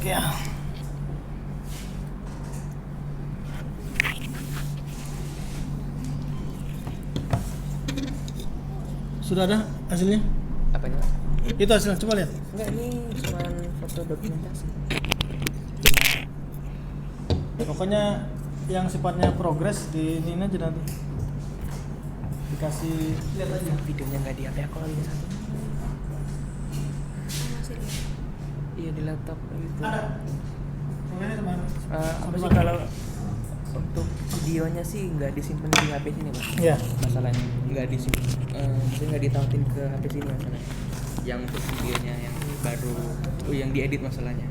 ya. Sudah ada hasilnya? Apanya? Itu hasilnya, coba lihat. Enggak, ini cuma foto dokumentasi. Pokoknya yang sifatnya progres di ini aja nanti. Dikasih lihat aja. Videonya nggak di HP aku lagi satu. Iya di laptop gitu. Ada. Pokoknya teman. Apa sih kalau untuk videonya sih nggak disimpan di HP sini Pak? Iya. Masalahnya nggak disimpan, maksudnya nggak ditautin ke HP sini masalahnya. Yang untuk videonya yang baru, yang diedit masalahnya.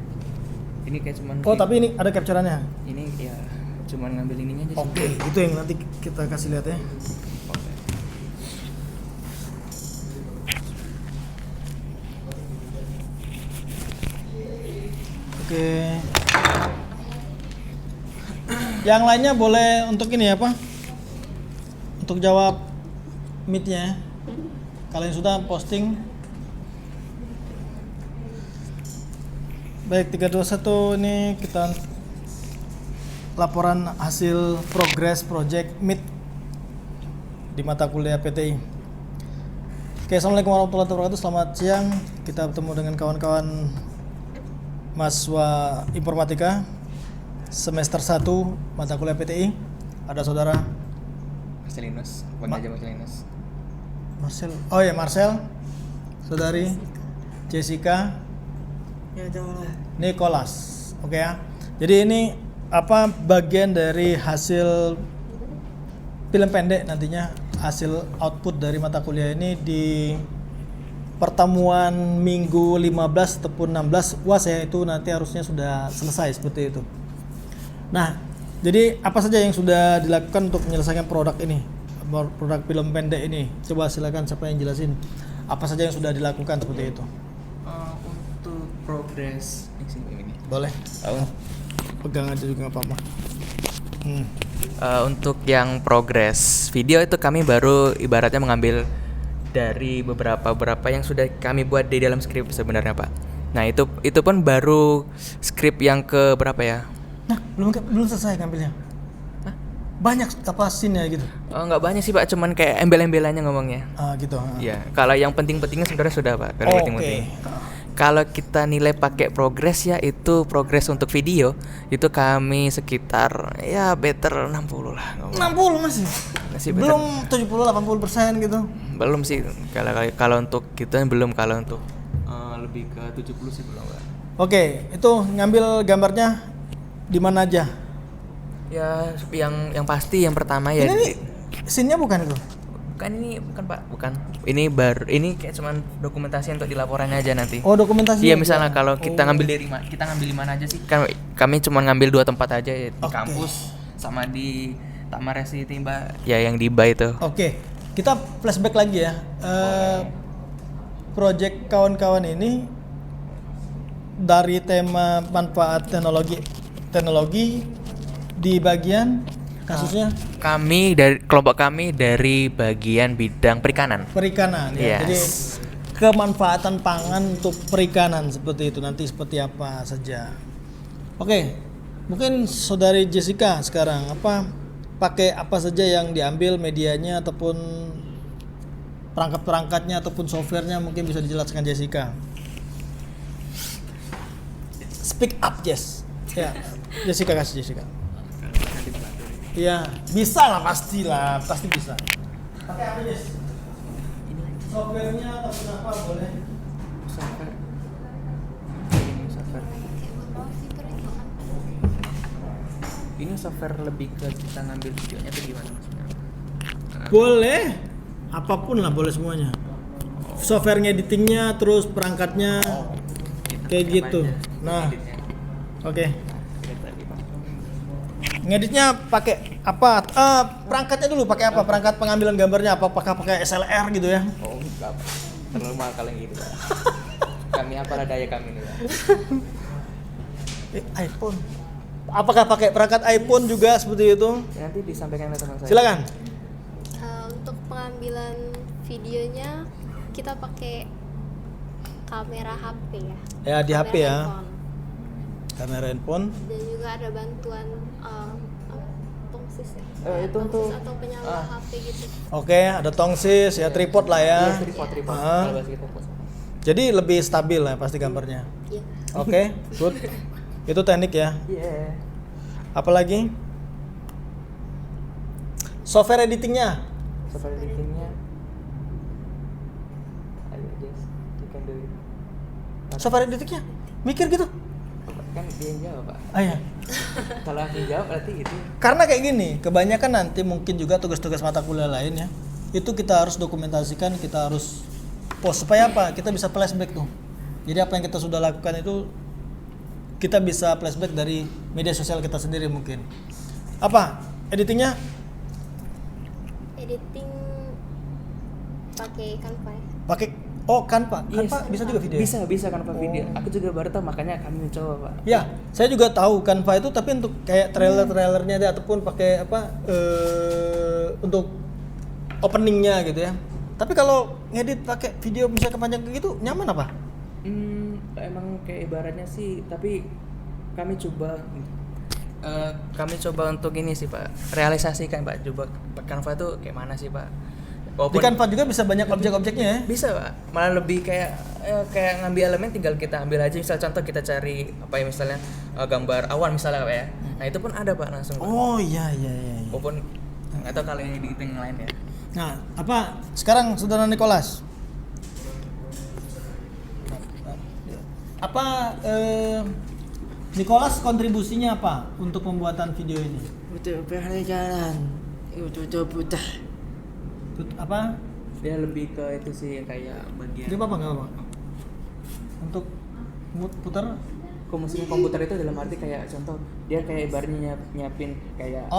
Ini kayak cuman. Oh tapi ini ada capture-annya. Ini ya cuman ngambil ininya aja. Oke, itu yang nanti kita kasih lihat ya. Oke. Oke. Yang lainnya boleh untuk ini apa? Untuk jawab meet-nya. Kalian sudah posting. Baik, 321 ini kita laporan hasil progress project meet di mata kuliah PTI. Oke, assalamualaikum warahmatullahi wabarakatuh. Selamat siang. Kita bertemu dengan kawan-kawan mahasiswa informatika semester 1 mata kuliah PTI. Ada saudara Marcelinus, panggil aja Marcelinus. Marcel. Oh ya, Marcel. Saudari Jessica. Ya jangan. Nicholas. Oke ya. Jadi ini apa bagian dari hasil film pendek nantinya, hasil output dari mata kuliah ini di pertemuan minggu 15 ataupun 16 UAS ya, itu nanti harusnya sudah selesai seperti itu. Nah, jadi apa saja yang sudah dilakukan untuk menyelesaikan produk ini, produk film pendek ini? Coba silakan siapa yang jelasin apa saja yang sudah dilakukan seperti itu. Untuk progres ini. Boleh. Pegang aja juga nggak apa-apa. Untuk yang progres video itu kami baru ibaratnya mengambil dari beberapa yang sudah kami buat di dalam skrip sebenarnya Pak. Nah itu pun baru skrip yang ke berapa ya? Nah, belum selesai ngambilnya. Hah? Banyak apa scene-nya gitu. Nggak banyak sih Pak, cuman kayak embel-embelannya ngomongnya. Gitu. Iya, kalau yang penting-pentingnya sebenarnya sudah Pak. Oke. Kalau kita nilai pakai progres ya, itu progres untuk video itu kami sekitar ya better 60 lah. 60 masih Better. belum 70-80% gitu. Belum sih, kalau untuk kita belum, kalau untuk lebih ke 70 sih belum Pak. Oke, itu ngambil gambarnya di mana aja? Ya yang pasti yang pertama ya Ini scene-nya bukan itu? bukan Pak, bukan. Ini kayak cuman dokumentasi untuk di laporannya aja nanti. Oh, dokumentasi. Iya, misalnya kalau kita ngambil di mana aja sih? Kami cuma ngambil 2 tempat aja ya, di kampus sama di Taman Resi Timba ya, yang di Ba itu. Oke. Kita flashback lagi ya. Project kawan-kawan ini dari tema manfaat teknologi di bagian kasusnya Kelompok kami dari bagian bidang perikanan. Perikanan ya. Yes. Jadi kemanfaatan pangan untuk perikanan seperti itu, nanti seperti apa saja. Oke. Mungkin saudari Jessica sekarang pakai apa saja yang diambil medianya ataupun perangkat-perangkatnya ataupun softwarenya, mungkin bisa dijelaskan Jessica. Speak up, Jess. Ya. Jessica. Iya, bisa lah, pasti bisa. Pakai apa, Jess? Softwarenya ataupun apa boleh? Software. Ini software lebih ke kita ngambil videonya tuh gimana maksudnya? Boleh, apapun lah, boleh semuanya. Software editingnya, terus perangkatnya, kayak gitu. Nah, oke. Ngeditnya pakai apa? Perangkatnya dulu pakai apa? Perangkat pengambilan gambarnya apa? Apakah pakai SLR gitu ya? Oh enggak, terlalu mahal kalau yang gitu Pak. Kami apalah daya kami nih Pak. iPhone. Apakah pakai perangkat iPhone juga seperti itu? Nanti disampaikan oleh teman saya. Silakan. Untuk pengambilan videonya kita pakai kamera HP ya. Ya, di Kamera HP ya. handphone. kamera handphone. Dan juga ada bantuan tongsis ya. Itu Tongsis untuk atau penyala HP gitu. Oke, ada tongsis ya, tripod lah ya. Iya, tripod. Ah. Kalau bahasa kita. Jadi lebih stabil lah pasti gambarnya. Iya. Oke, good. Itu teknik ya. Iya. Apalagi? Software editingnya. Software editingnya. Ayo, Jess, you can do it. Software editingnya. Mikir gitu. Kan dia yang jawab, Pak. Ah ya. Kalau aku yang jawab berarti itu. Karena kayak gini, kebanyakan nanti mungkin juga tugas-tugas mata kuliah lain ya. Itu kita harus dokumentasikan, kita harus post supaya apa? Kita bisa flashback tuh. Jadi apa yang kita sudah lakukan itu kita bisa flashback dari media sosial kita sendiri mungkin. Apa? Editingnya? Editing pakai Canva ya. Pakai Canva. Canva bisa juga video. ya? Bisa Canva video. Aku juga baru tahu makanya kami mencoba, Pak. Ya, saya juga tahu Canva itu tapi untuk kayak trailernya dia ataupun pakai apa untuk openingnya gitu ya. Tapi kalau ngedit pakai video bisa kepanjang kayak gitu nyaman apa? Emang kayak ibaratnya sih, tapi kami coba untuk ini sih, Pak. Realisasikan, Pak. Coba Canva itu kayak mana sih, Pak? Di Canva juga bisa banyak objek-objeknya ya. Bisa, Pak. Malah lebih kayak ngambil elemen tinggal kita ambil aja. Misal contoh kita cari apa ya misalnya gambar awan misalnya, Pak ya. Nah, itu pun ada, Pak, langsung, Pak. Oh iya. Walaupun nggak tahu kalau yang di yang lain ya. Nah, apa sekarang Saudara Nicholas? Apa Nicholas kontribusinya apa untuk pembuatan video ini? Untuk perjalanan untuk putar. Apa? Dia lebih ke itu sih kayak bagian. Dia apa nggak apa? Untuk putar? Musiknya komputer itu dalam arti kayak contoh dia kayak ibaratnya nyiapin kayak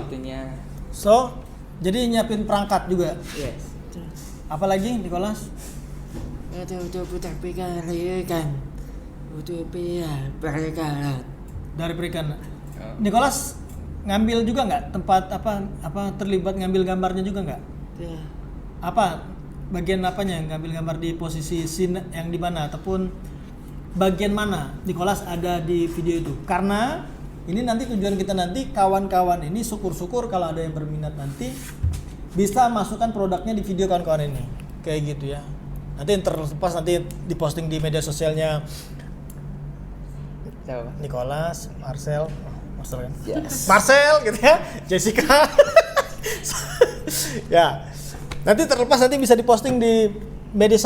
itunya. So, jadi nyiapin perangkat juga. Yes. Apalagi Nicholas? Untuk putar perjalanan. Untuk perjalanan. Dari perikan. Nicholas ngambil juga nggak tempat apa terlibat ngambil gambarnya juga nggak? Ya. Apa bagian apanya ngambil gambar di posisi scene yang di mana ataupun bagian mana Nicholas ada di video itu? Karena ini nanti tujuan kita nanti kawan-kawan ini syukur-syukur kalau ada yang berminat nanti bisa masukkan produknya di video kawan-kawan ini kayak gitu ya. Nanti yang terlepas nanti diposting di media sosialnya Siapa? Nicholas, Marcel kan? Yes. Marcel gitu ya, Jessica. Ya. Nanti terlepas nanti bisa diposting di media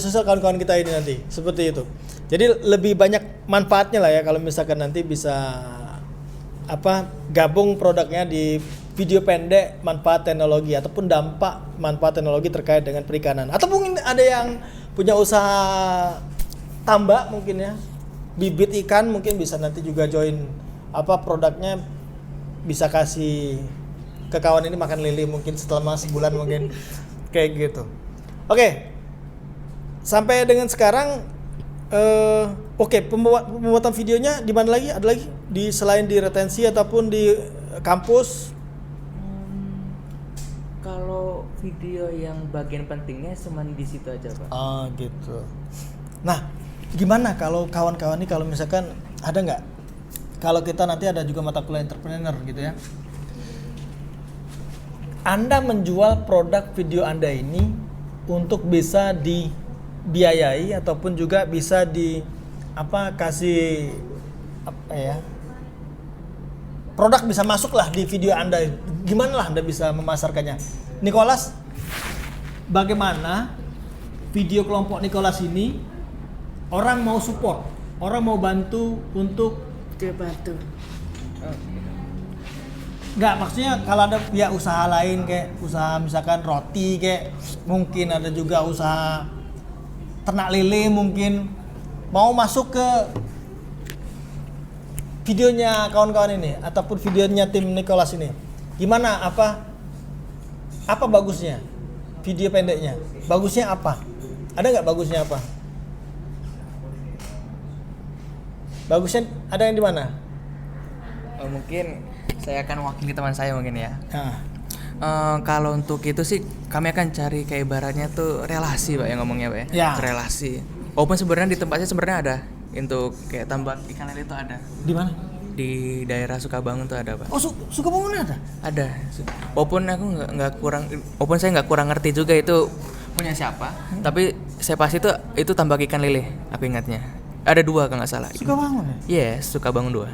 sosial kawan-kawan kita ini nanti. Seperti itu. Jadi lebih banyak manfaatnya lah ya kalau misalkan nanti bisa gabung produknya di video pendek manfaat teknologi ataupun dampak manfaat teknologi terkait dengan perikanan. Atau mungkin ada yang punya usaha tambak mungkin ya. Bibit ikan mungkin bisa nanti juga join produknya bisa kasih ke kawan ini makan lele mungkin selama sebulan mungkin kayak gitu. Oke. Sampai dengan sekarang pembuatan videonya di mana lagi? Ada lagi di selain di retensi ataupun di kampus? Kalau video yang bagian pentingnya cuma di situ aja, Pak. Oh, gitu. Nah, gimana kalau kawan-kawan ini kalau misalkan ada nggak? Kalau kita nanti ada juga mata kuliah entrepreneur gitu ya. Anda menjual produk video Anda ini untuk bisa dibiayai ataupun juga bisa produk bisa masuk lah di video Anda. Gimana lah Anda bisa memasarkannya? Nicholas, bagaimana video kelompok Nicholas ini orang mau support, orang mau bantu untuk Terbantu. Nggak, maksudnya kalau ada ya usaha lain kayak usaha misalkan roti kayak mungkin ada juga usaha ternak lele mungkin mau masuk ke videonya kawan-kawan ini ataupun videonya tim Nicholas ini. Gimana apa bagusnya? Video pendeknya. Bagusnya apa? Ada nggak bagusnya apa? Bagusnya ada yang di mana? Mungkin saya akan wakili teman saya mungkin ya. Nah. Kalau untuk itu sih kami akan cari kayak ibaratnya tuh relasi, Pak, yang ngomongnya, Pak ya. Ya. Relasi. Walaupun sebenarnya di tempatnya sebenarnya ada untuk kayak tambak ikan lele itu ada Di mana? di daerah Sukabangun tuh ada, Pak. Oh, Sukabangun ada? Ada. Walaupun aku walaupun saya nggak kurang ngerti juga itu punya siapa, tapi saya pasti itu tambak ikan lele, aku ingatnya. Ada 2 kalau nggak salah. Sukabangun ya? Yes, Sukabangun 2.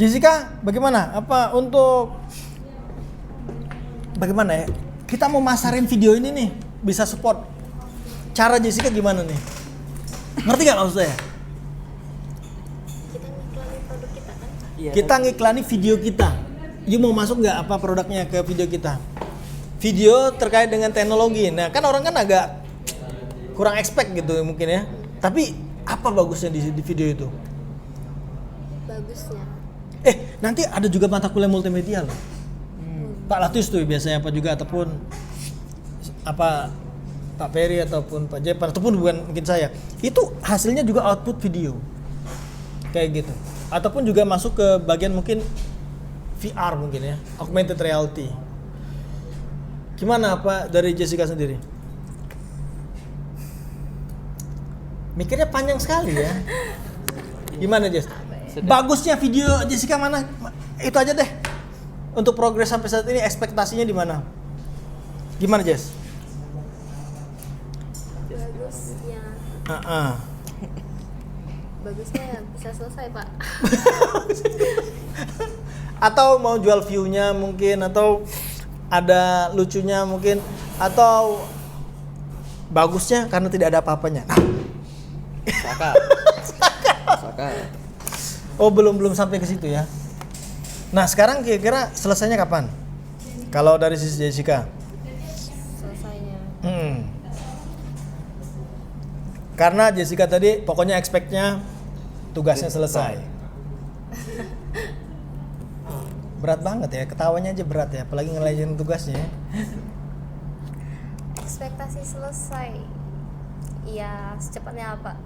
Jessica, bagaimana? Bagaimana ya? Kita mau masarin video ini nih, bisa support. Cara Jessica gimana nih? Ngerti gak maksud saya? Kita ngiklanin produk kita kan? Iya. Kita ngiklani video kita. You mau masuk nggak apa produknya ke video kita? Video terkait dengan teknologi. Nah, kan orang kan agak kurang expect gitu mungkin ya. Tapi apa bagusnya di video itu? Bagusnya. Nanti ada juga mata kuliah multimedia loh. Pak Latus tuh biasanya apa juga ataupun apa Pak Ferry ataupun Pak Jepan ataupun bukan mungkin saya. Itu hasilnya juga output video. Kayak gitu. Ataupun juga masuk ke bagian mungkin VR mungkin ya, augmented reality. Gimana apa dari Jessica sendiri? Mikirnya panjang sekali ya. Gimana Jess? Bagusnya video Jessica mana? Itu aja deh. Untuk progres sampai saat ini ekspektasinya di mana? Gimana Jess? Bagusnya. Bagusnya bisa selesai, Pak. Atau mau jual view-nya mungkin, atau ada lucunya mungkin, atau bagusnya karena tidak ada apa-apanya. Saka. Oh, belum sampai ke situ ya. Nah, sekarang kira-kira selesainya kapan? Kalau dari sisi Jessica? Selesainya. Karena Jessica tadi pokoknya expect-nya tugasnya selesai. Berat banget ya, ketawanya aja berat ya, apalagi ngelayanin tugasnya. Ekspektasi selesai. Iya, secepatnya apa?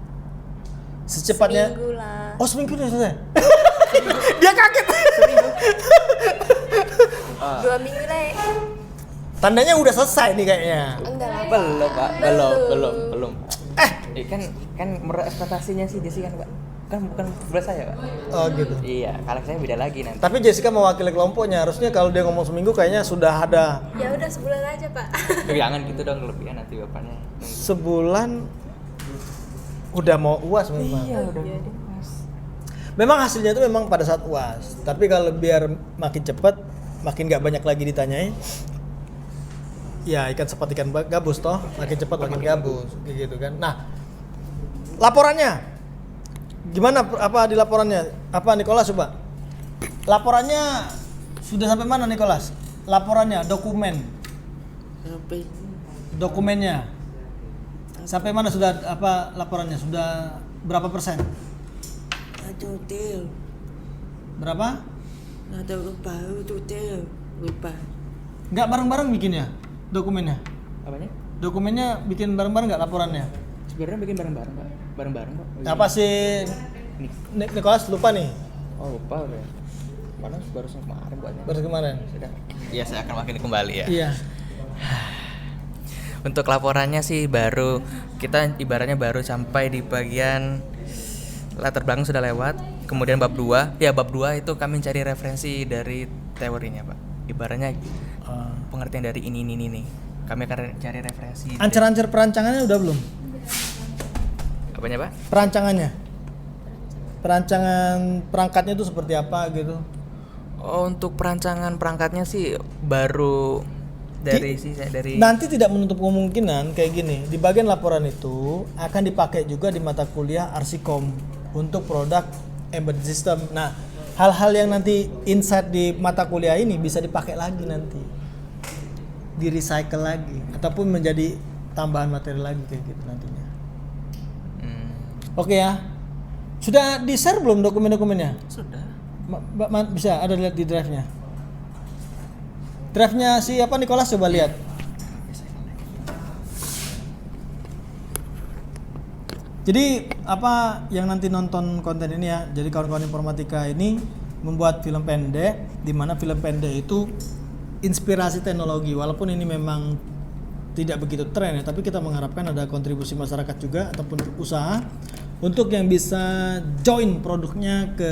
Secepatnya. Seminggu lah. Oh, seminggu udah selesai. Dia kaget. 2 minggu lah. Tandanya udah selesai nih kayaknya. Enggak lah. Belum, Pak. Belum. Kan menurut ekspektasinya sih Jessica kan, Pak. Kan bukan berat saya, Pak. Oh gitu. Iya, kalau saya beda lagi nanti. Tapi Jessica mewakili kelompoknya, harusnya kalau dia ngomong seminggu kayaknya sudah ada Ya udah sebulan aja, Pak. Jangan gitu dong, kelebihan nanti bapaknya. sebulan udah mau UAS memang. Iya, udah Mas. Memang hasilnya itu memang pada saat UAS. Tapi kalau biar makin cepat, makin nggak banyak lagi ditanyain. Ya ikan cepat ikan gabus toh, makin cepat makin gabus, kayak gitu kan. Nah, laporannya gimana? Apa di laporannya? Apa Nicholas coba? Laporannya sudah sampai mana Nicholas? Laporannya, Sampai dokumennya. Sampai mana sudah apa laporannya? Sudah berapa persen? tutil. Berapa? Ada lupa, tutil. Lupa. Nggak bareng-bareng bikinnya dokumennya? Apanya? Dokumennya bikin bareng-bareng nggak laporannya? Sebenarnya bikin bareng-bareng, Pak. Bareng-bareng, Pak. Apa sih Nicholas lupa nih? Oh, lupa ya. Mana baru kemarin buatnya. Baru kemarin. Sudah. Iya, saya akan makin kembali ya. Iya. Untuk laporannya sih baru kita ibaratnya baru sampai di bagian latar belakang sudah lewat. Kemudian bab 2, ya bab 2 itu kami cari referensi dari teorinya, Pak. Ibaratnya pengertian dari ini. Kami akan cari referensi. Ancer-ancer perancangannya udah belum? Apanya, Pak? Perancangan perangkatnya itu seperti apa gitu? Oh, untuk perancangan perangkatnya sih baru dari Nanti tidak menutup kemungkinan kayak gini. Di bagian laporan itu akan dipakai juga di mata kuliah Arsikom untuk produk embedded system. Nah, hal-hal yang nanti insight di mata kuliah ini bisa dipakai lagi nanti, di recycle lagi ataupun menjadi tambahan materi lagi kayak gitu nantinya. Oke ya, sudah di share belum dokumen-dokumennya? Sudah. Bisa ada lihat di drive-nya. Drive-nya si apa Nicholas coba lihat. Jadi apa yang nanti nonton konten ini ya, jadi kawan-kawan informatika ini membuat film pendek, di mana film pendek itu inspirasi teknologi, walaupun ini memang tidak begitu tren ya, tapi kita mengharapkan ada kontribusi masyarakat juga ataupun usaha untuk yang bisa join produknya ke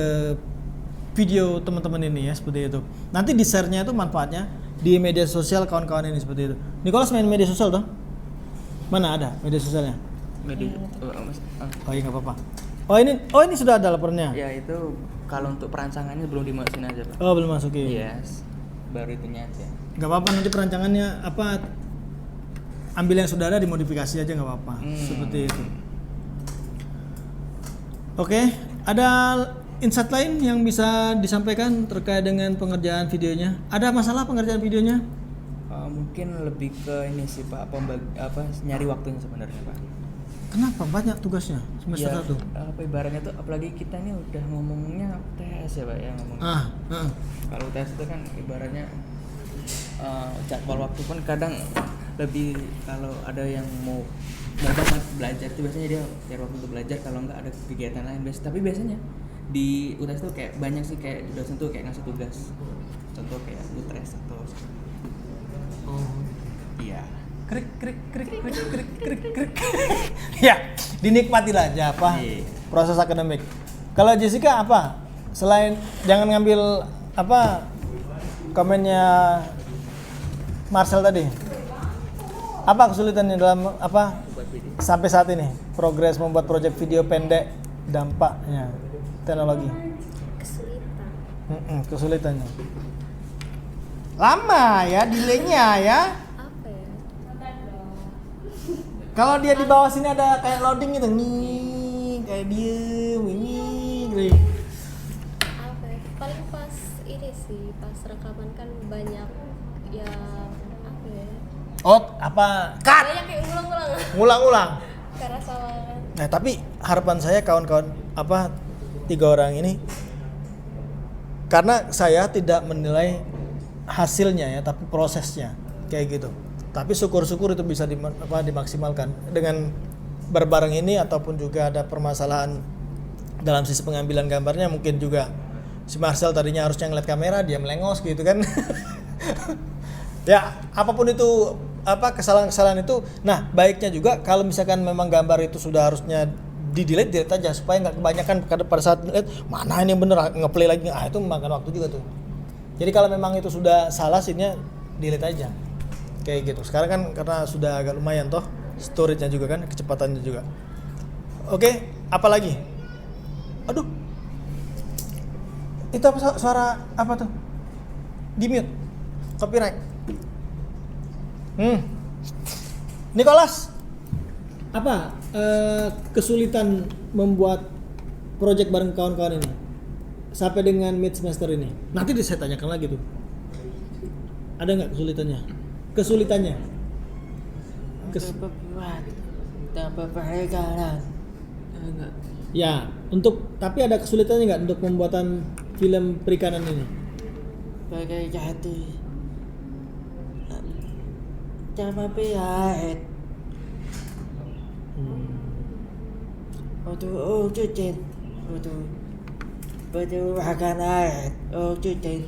video teman-teman ini ya, seperti itu. Nanti di share-nya itu manfaatnya di media sosial kawan-kawan ini, seperti itu. Nicholas main media sosial dong? Mana ada media sosialnya? Oh iya nggak apa-apa. Oh ini sudah ada laporannya. Ya itu kalau untuk perancangannya belum dimasukin aja Pak. Oh belum masukin. Yes, baru itunya aja. Nggak apa-apa, nanti perancangannya apa, ambil yang sudah ada dimodifikasi aja nggak apa-apa. Seperti itu. Oke, ada insight lain yang bisa disampaikan terkait dengan pengerjaan videonya? Ada masalah pengerjaan videonya? Mungkin lebih ke ini sih Pak, nyari waktunya sebenarnya Pak. Kenapa banyak tugasnya semester Ya, 1? apa ibaratnya tuh, apalagi kita ini udah ngomongnya tes ya Pak ya, ngomongnya. Kalau tes itu kan ibaratnya jadwal waktu pun kadang lebih, kalau ada yang mau banget belajar itu biasanya dia cari waktu untuk belajar, kalau nggak ada kegiatan lain tapi biasanya di UTS tuh kayak banyak sih, kayak dosen tuh kayak ngasih tugas, contoh kayak UTS atau iya Krik. Ya, dinikmatilah aja apa Iya. proses akademik. Kalau Jessica apa? Selain jangan ngambil apa komennya Marcel tadi. Apa kesulitannya dalam apa buat video. sampai saat ini progres membuat proyek video pendek, dampaknya teknologi? Kesulitan. Kesulitannya lama ya, delaynya ya. Apa ya? Kalau dia di bawah sini ada kayak loading gitu nih, kayak diem ini gitu. Apa ya? Paling pas ini sih, pas rekaman kan banyak ya, apa ya? Apa cut Banyak kayak ulang-ulang. ngulang-ulang. Karena salah. Nah tapi harapan saya kawan-kawan apa 3 orang ini, karena saya tidak menilai hasilnya ya, tapi prosesnya kayak gitu. Tapi syukur-syukur itu bisa dimaksimalkan dengan berbareng ini, ataupun juga ada permasalahan dalam sisi pengambilan gambarnya, mungkin juga si Marcel tadinya harusnya ngeliat kamera, dia melengos gitu kan. Ya apapun itu apa kesalahan-kesalahan itu. Nah baiknya juga kalau misalkan memang gambar itu sudah harusnya delete aja, supaya nggak kebanyakan pada saat lihat mana ini yang bener, ngeplay lagi, itu makan waktu juga tuh. Jadi kalau memang itu sudah salah sihnya delete aja kayak gitu. Sekarang kan karena sudah agak lumayan toh storage-nya juga kan, kecepatannya juga. Oke, apa lagi? Aduh, itu apa suara apa tuh? Di mute, copyright. Nicholas, apa kesulitan membuat project bareng kawan-kawan ini sampai dengan mid semester ini? Nanti saya tanyakan lagi tuh. Ada nggak kesulitannya? Tanpa buat, tanpa perjalanan. Enggak. Ya, tapi ada kesulitannya nggak untuk pembuatan film perikanan ini? Bagai jati. Tanpa pihak. Untuk cucin. Untuk makan air. Cucin.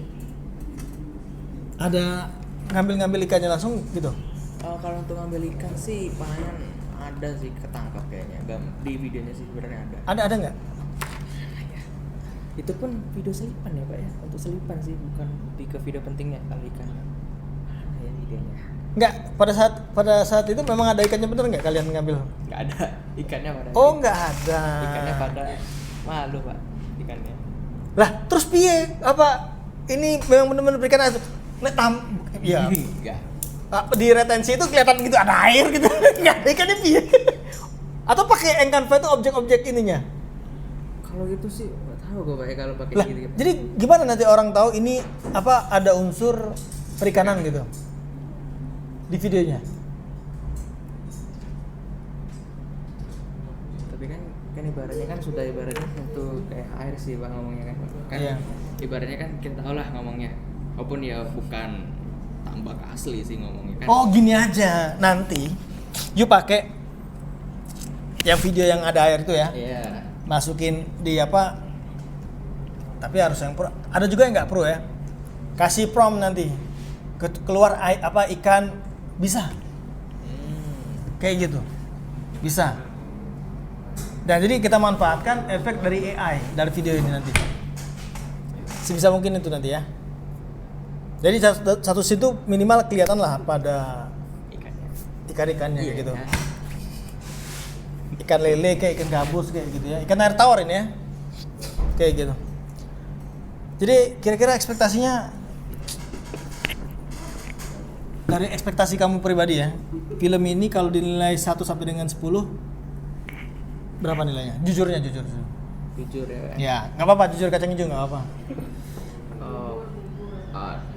Ada ngambil ikannya langsung gitu? Kalau untuk ngambil ikan sih palingan ada sih, ketangkap kayaknya. Di videonya sih sebenarnya ada. Ada nggak? Itu pun video selipan ya Pak ya, untuk selipan sih, bukan ke video pentingnya kalau ikan. Mana ya videonya? Nggak, pada saat itu memang ada ikannya, bener nggak kalian ngambil? Nggak ada ikannya pada. Oh nggak ada. Ikannya pada malu Pak, ikannya. Lah terus piye? Apa ini memang benar-benar perikanan? Iya. Enggak. Di retensi itu kelihatan gitu ada air gitu. Enggak, ikannya piye? Atau pakai Encanva itu objek-objek ininya? Kalau gitu sih nggak tahu gue Pak ya, kalau pakai Lah, gitu. jadi gimana nanti orang tahu ini apa ada unsur perikanan gitu di videonya? Tapi kan ibaratnya kan sudah ibaratnya untuk kayak air sih Pak ngomongnya kan. Iya. Ibaratnya kan kita tahu lah ngomongnya. Walaupun ya bukan tambak asli sih ngomongnya kan. Oh gini aja, nanti you pakai yang video yang ada air itu ya, Iya. masukin di apa? Tapi harus yang pro. Ada juga yang nggak pro ya. Kasih prompt nanti keluar apa ikan bisa. Kayak gitu. Bisa. Dan jadi kita manfaatkan efek dari AI dari video ini nanti. Sebisa mungkin itu nanti ya. Jadi satu situ minimal kelihatan lah pada ikan-ikannya Iya, gitu. ya. Ikan lele kayak ikan gabus kayak gitu ya. Ikan air tawar ini ya. Kayak gitu. Jadi kira-kira ekspektasinya dari ekspektasi kamu pribadi ya. Film ini kalau dinilai 1 sampai dengan 10 berapa nilainya? Jujur. Jujur ya. Ya, nggak apa-apa jujur kacang hijau nggak apa. Oh,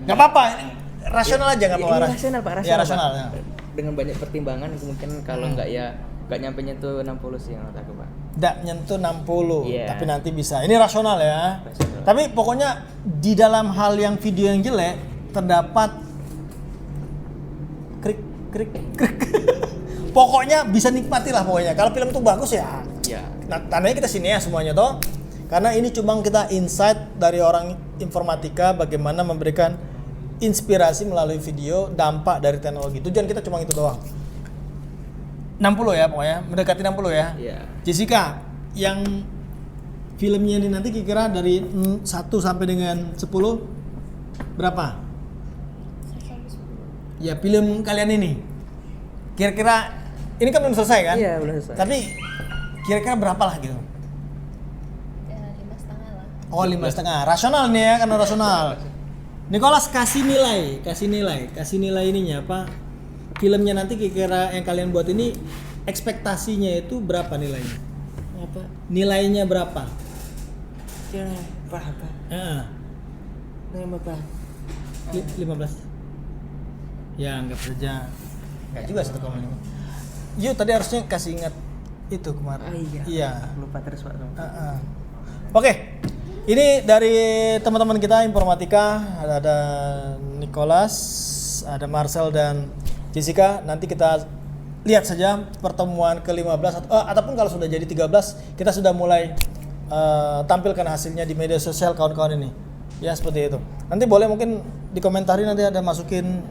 Nggak apa-apa, ini rasional aja nggak apa-apa. Ini rasional Pak, rasional. Ya rasional. Pak. Ya. Dengan banyak pertimbangan mungkin kalau nggak ya nggak nyampe nyentuh 60 sih menurut aku Pak. Nggak nyentuh 60, Iya. tapi nanti bisa. Ini rasional ya. Rasional. Tapi pokoknya di dalam hal yang video yang jelek terdapat krik. Pokoknya bisa nikmati lah pokoknya. Kalau film itu bagus ya. Ya. Nah, tandanya kita sini ya semuanya toh. Karena ini cuma kita insight dari orang informatika bagaimana memberikan inspirasi melalui video dampak dari teknologi. Tujuan kita cuma itu doang. 60 ya pokoknya, mendekati 60 ya. Iya. Jessica, yang filmnya ini nanti kira-kira dari 1 sampai dengan 10 berapa? Ya film kalian ini. Kira-kira ini kan belum selesai kan? Iya, belum selesai. Tapi kira-kira berapa lah gitu? Ya 5,5 lah. Oh 5,5. Rasional nih ya, karena rasional. Nicholas kasih nilai ininya apa? Filmnya nanti kira-kira yang kalian buat ini ekspektasinya itu berapa nilainya? Apa? Nilainya berapa? Kira berapa? Heeh. Nama apa? 15. Ya anggap saja. Enggak juga 1,5. Yuk tadi harusnya kasih ingat itu kemarin. Ah, iya. Iya. Lupa terus Pak. Heeh. Oke. Ini dari teman-teman kita informatika ada Nicholas, ada Marcel dan Jessica. Nanti kita lihat saja pertemuan ke-15 ataupun kalau sudah jadi 13 kita sudah mulai tampilkan hasilnya di media sosial kawan-kawan ini. Ya seperti itu. Nanti boleh mungkin dikomentari nanti ada masukin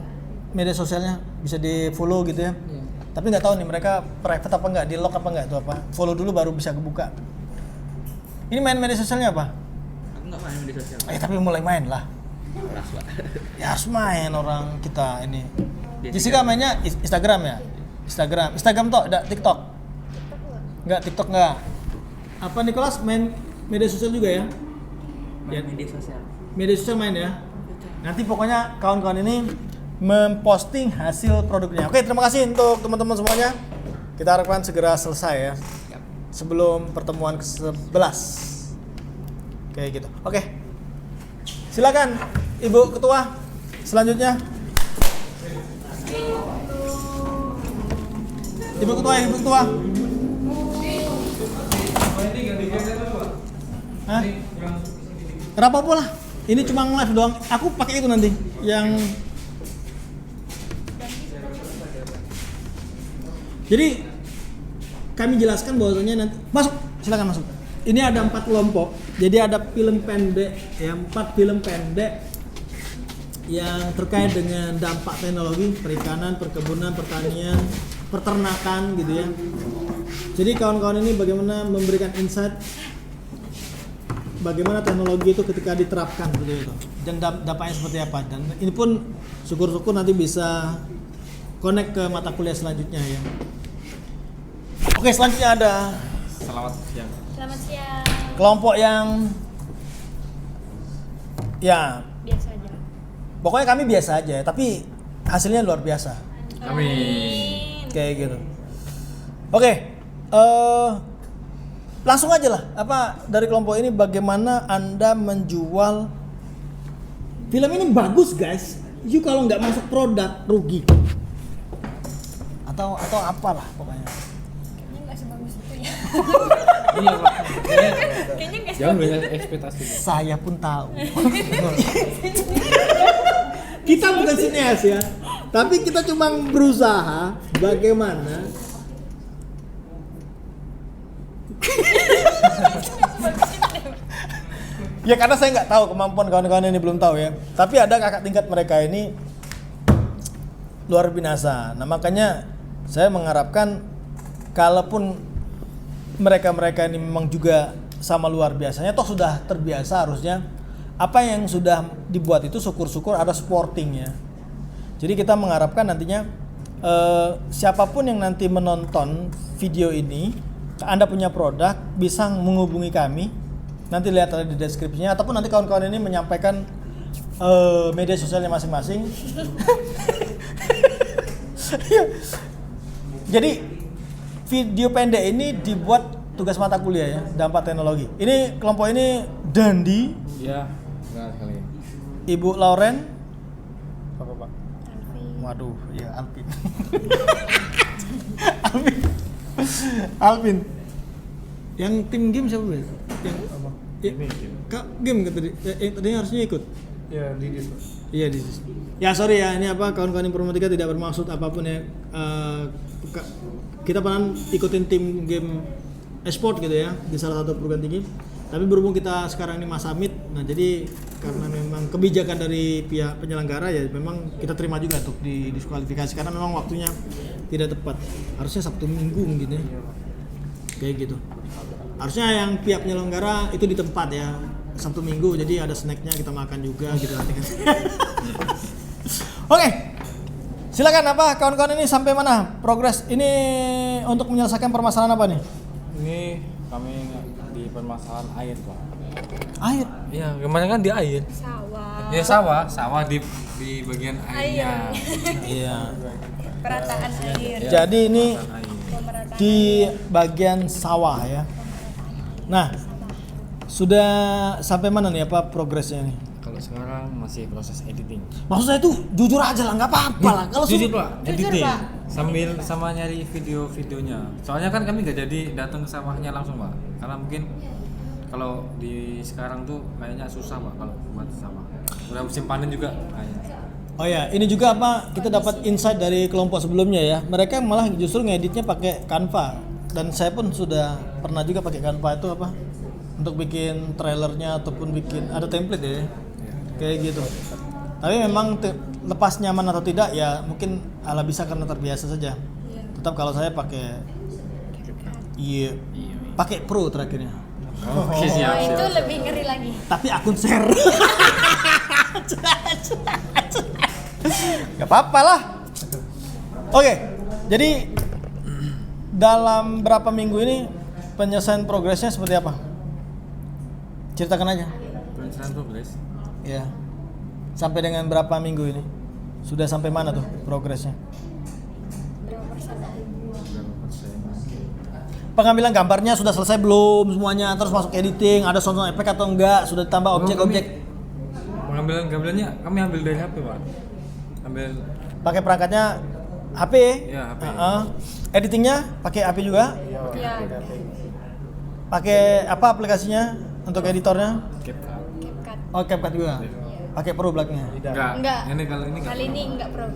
media sosialnya bisa di-follow gitu ya. Iya. Tapi nggak tahu nih mereka private apa nggak, di lock apa nggak itu apa. Follow dulu baru bisa kebuka. Ini main media sosialnya apa? Aku nggak main di sosial. Tapi mulai main lah. Keras Pak. Ya harus main orang kita ini. Jessica. Jessica mainnya Instagram ya? Instagram toh, enggak TikTok? TikTok nggak? Enggak, TikTok enggak. Apa Nicholas main media sosial juga ya? Main media sosial. Media sosial main ya? Nanti pokoknya kawan-kawan ini memposting hasil produknya. Oke, terima kasih untuk teman-teman semuanya. Kita harapkan segera selesai ya. Yap. Sebelum pertemuan ke-11. Kayak gitu. Oke. Silakan Ibu Ketua selanjutnya. Ibu Ketua. Hah? Kenapa lah? Ini cuma live doang. Aku pakai itu nanti yang jadi kami jelaskan bahwasanya nanti silakan masuk. Ini ada 4 kelompok. Jadi ada film pendek, ya 4 film pendek yang terkait dengan dampak teknologi perikanan, perkebunan, pertanian, peternakan gitu ya. Jadi kawan-kawan ini bagaimana memberikan insight bagaimana teknologi itu ketika diterapkan seperti itu dan dampaknya seperti apa, dan ini pun syukur-syukur nanti bisa connect ke mata kuliah selanjutnya ya. Oke, selanjutnya ada Selamat siang. kelompok yang ya Biasa aja. pokoknya kami biasa aja tapi hasilnya luar biasa Amin. kayak gitu. Oke, langsung aja lah apa dari kelompok ini bagaimana Anda menjual film ini bagus guys. You kalau nggak masuk produk rugi atau apalah pokoknya. Kayaknya nggak sebagus itu ya. Iya Pak. Kayaknya nggak Jangan sebagus. banyak ekspektasi. Saya pun tahu. Kita bukan sineas ya, tapi kita cuma berusaha bagaimana ya karena saya nggak tahu kemampuan kawan-kawan ini belum tahu ya. Tapi ada kakak tingkat mereka ini luar biasa. Nah makanya Saya mengharapkan kalaupun mereka-mereka ini memang juga sama luar biasanya, toh sudah terbiasa harusnya apa yang sudah dibuat itu syukur-syukur ada supportingnya. Jadi kita mengharapkan nantinya siapapun yang nanti menonton video ini, Anda punya produk bisa menghubungi kami. Nanti lihat ada di deskripsinya ataupun nanti kawan-kawan ini menyampaikan media sosialnya masing-masing. Jadi video pendek ini dibuat tugas mata kuliah ya, dampak teknologi. Ini kelompok ini Dandi, Iya, enggak sekali. Ibu Lauren, Apa Pak? waduh, ya Alvin. Alvin. Alvin. Yang tim game siapa? Bro? Yang apa? Game. Kak game kan tadi. Tadinya harusnya ikut. Ya di dis. Iya di. Ya sorry ya, ini apa kawan-kawan informatika tidak bermaksud apapun ya. Kita pernah ikutin tim game e-sport gitu ya di salah satu perguruan tinggi. Tapi berhubung kita sekarang ini masa mid, nah jadi karena memang kebijakan dari pihak penyelenggara ya memang kita terima juga untuk didiskualifikasi karena memang waktunya tidak tepat. Harusnya Sabtu Minggu mungkin ya. Kayak gitu. Harusnya yang pihak penyelenggara itu di tempat ya. Sabtu Minggu jadi ada snacknya kita makan juga gitu nanti kan. Oke. Silakan apa kawan-kawan ini sampai mana progres ini untuk menyelesaikan permasalahan apa nih? Ini kami di permasalahan air Pak. Air. Iya, kemarin kan di air. Sawah. Ya sawah di bagian airnya. Iya. Perataan air. Jadi ini Air. Pemerataan di bagian sawah ya. Nah, sudah sampai mana nih apa progresnya nih? Kalau sekarang masih proses editing. Maksud saya tuh jujur aja lah, nggak apa-apa lah. Kalau Jujur Pak, Jujur, editing. Pak. Sambil sama nyari video-videonya. Soalnya kan kami nggak jadi datang ke sawahnya langsung Pak. Karena mungkin kalau di sekarang tuh kayaknya susah Pak kalau buat sawah. Udah musim panen juga kayaknya. Oh ya, ini juga apa kita dapat insight dari kelompok sebelumnya ya. Mereka malah justru ngeditnya pakai Canva dan saya pun sudah pernah juga pakai Canva itu apa untuk bikin trailernya ataupun bikin ada template ya. Kayak gitu. Tapi memang lepas nyaman atau tidak ya mungkin ala bisa karena terbiasa saja. Tetap kalau saya pakai iya pakai Pro terakhirnya. Oke, siap. Oh, itu lebih ngeri lagi. Tapi akun share. Gak apa-apa lah. Oke, jadi dalam berapa minggu ini penyelesaian progresnya seperti apa? Ceritakan aja. Perencanaan progres. Ya. Sampai dengan berapa minggu ini? Sudah sampai mana tuh progresnya? Berapa persen? Berapa persen? Pengambilan gambarnya sudah selesai belum semuanya? Terus masuk editing, ada sound effect atau enggak? Sudah ditambah objek-objek? Pengambilan gambarnya kami ambil dari HP Pak. Ambil Pakai perangkatnya HP? Ya, HP. Editingnya pakai HP juga? Iya. Pakai apa aplikasinya untuk editornya? CapCut. CapCut. Oh, CapCut juga. Pakai Pro belakangnya. Enggak. Ini kalau ini Kali ini enggak, Bro.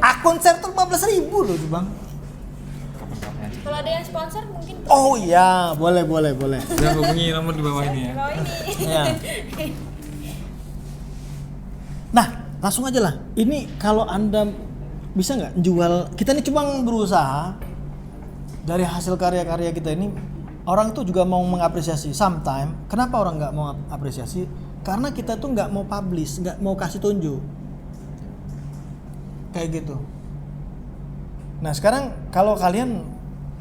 Akun share tuh 15.000 loh, Bang. Kalau ada yang sponsor mungkin Oh iya, boleh. Sudah hubungi nomor di bawah ini ya. Bro ini. Ya. Nah, langsung aja lah. Ini kalau Anda bisa nggak jual, kita ini cuma berusaha dari hasil karya-karya kita ini, orang tuh juga mau mengapresiasi. Sometimes, kenapa orang nggak mau apresiasi? Karena kita tuh nggak mau publish, nggak mau kasih tunjuk. Kayak gitu. Nah sekarang kalau kalian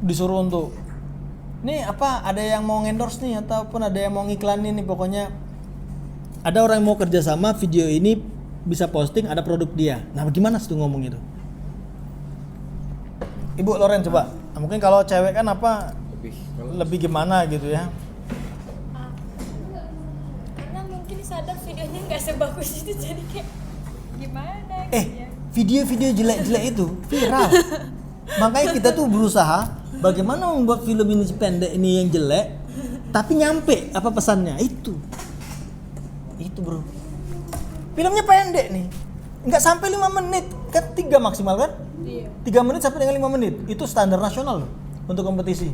disuruh untuk nih apa ada yang mau endorse nih ataupun ada yang mau ngiklanin nih pokoknya ada orang yang mau kerjasama video ini bisa posting ada produk dia. Nah bagaimana sih tuh ngomong itu? Ibu Loren coba. Nah, mungkin kalau cewek kan apa lebih gimana gitu ya? Karena mungkin sadar videonya nggak sebagus itu jadi kayak gimana gitu ya. Video-video jelek-jelek itu viral. Makanya kita tuh berusaha bagaimana membuat film ini pendek ini yang jelek tapi nyampe apa pesannya itu bro. Filmnya pendek nih, nggak sampai 5 menit kan 3 maksimal kan? Iya. 3 menit sampai dengan 5 menit itu standar nasional loh untuk kompetisi.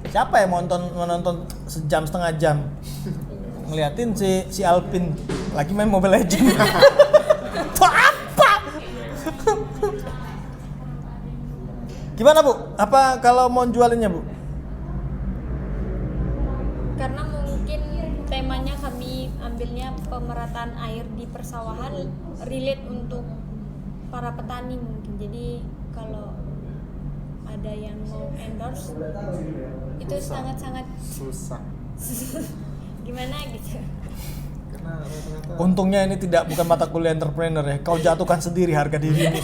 Siapa yang mau nonton sejam setengah jam ngeliatin si Alvin lagi main Mobile Legends? Itu apa? Gimana Bu? Apa kalau mau jualinnya Bu? Karena mungkin temanya kami ambilnya pemerataan air di persawahan, relate untuk para petani mungkin. Jadi kalau ada yang mau endorse itu sangat-sangat Susah. gimana gitu. Karena rata-rata Untungnya ini bukan mata kuliah entrepreneur ya. Kau jatuhkan sendiri harga diri ini.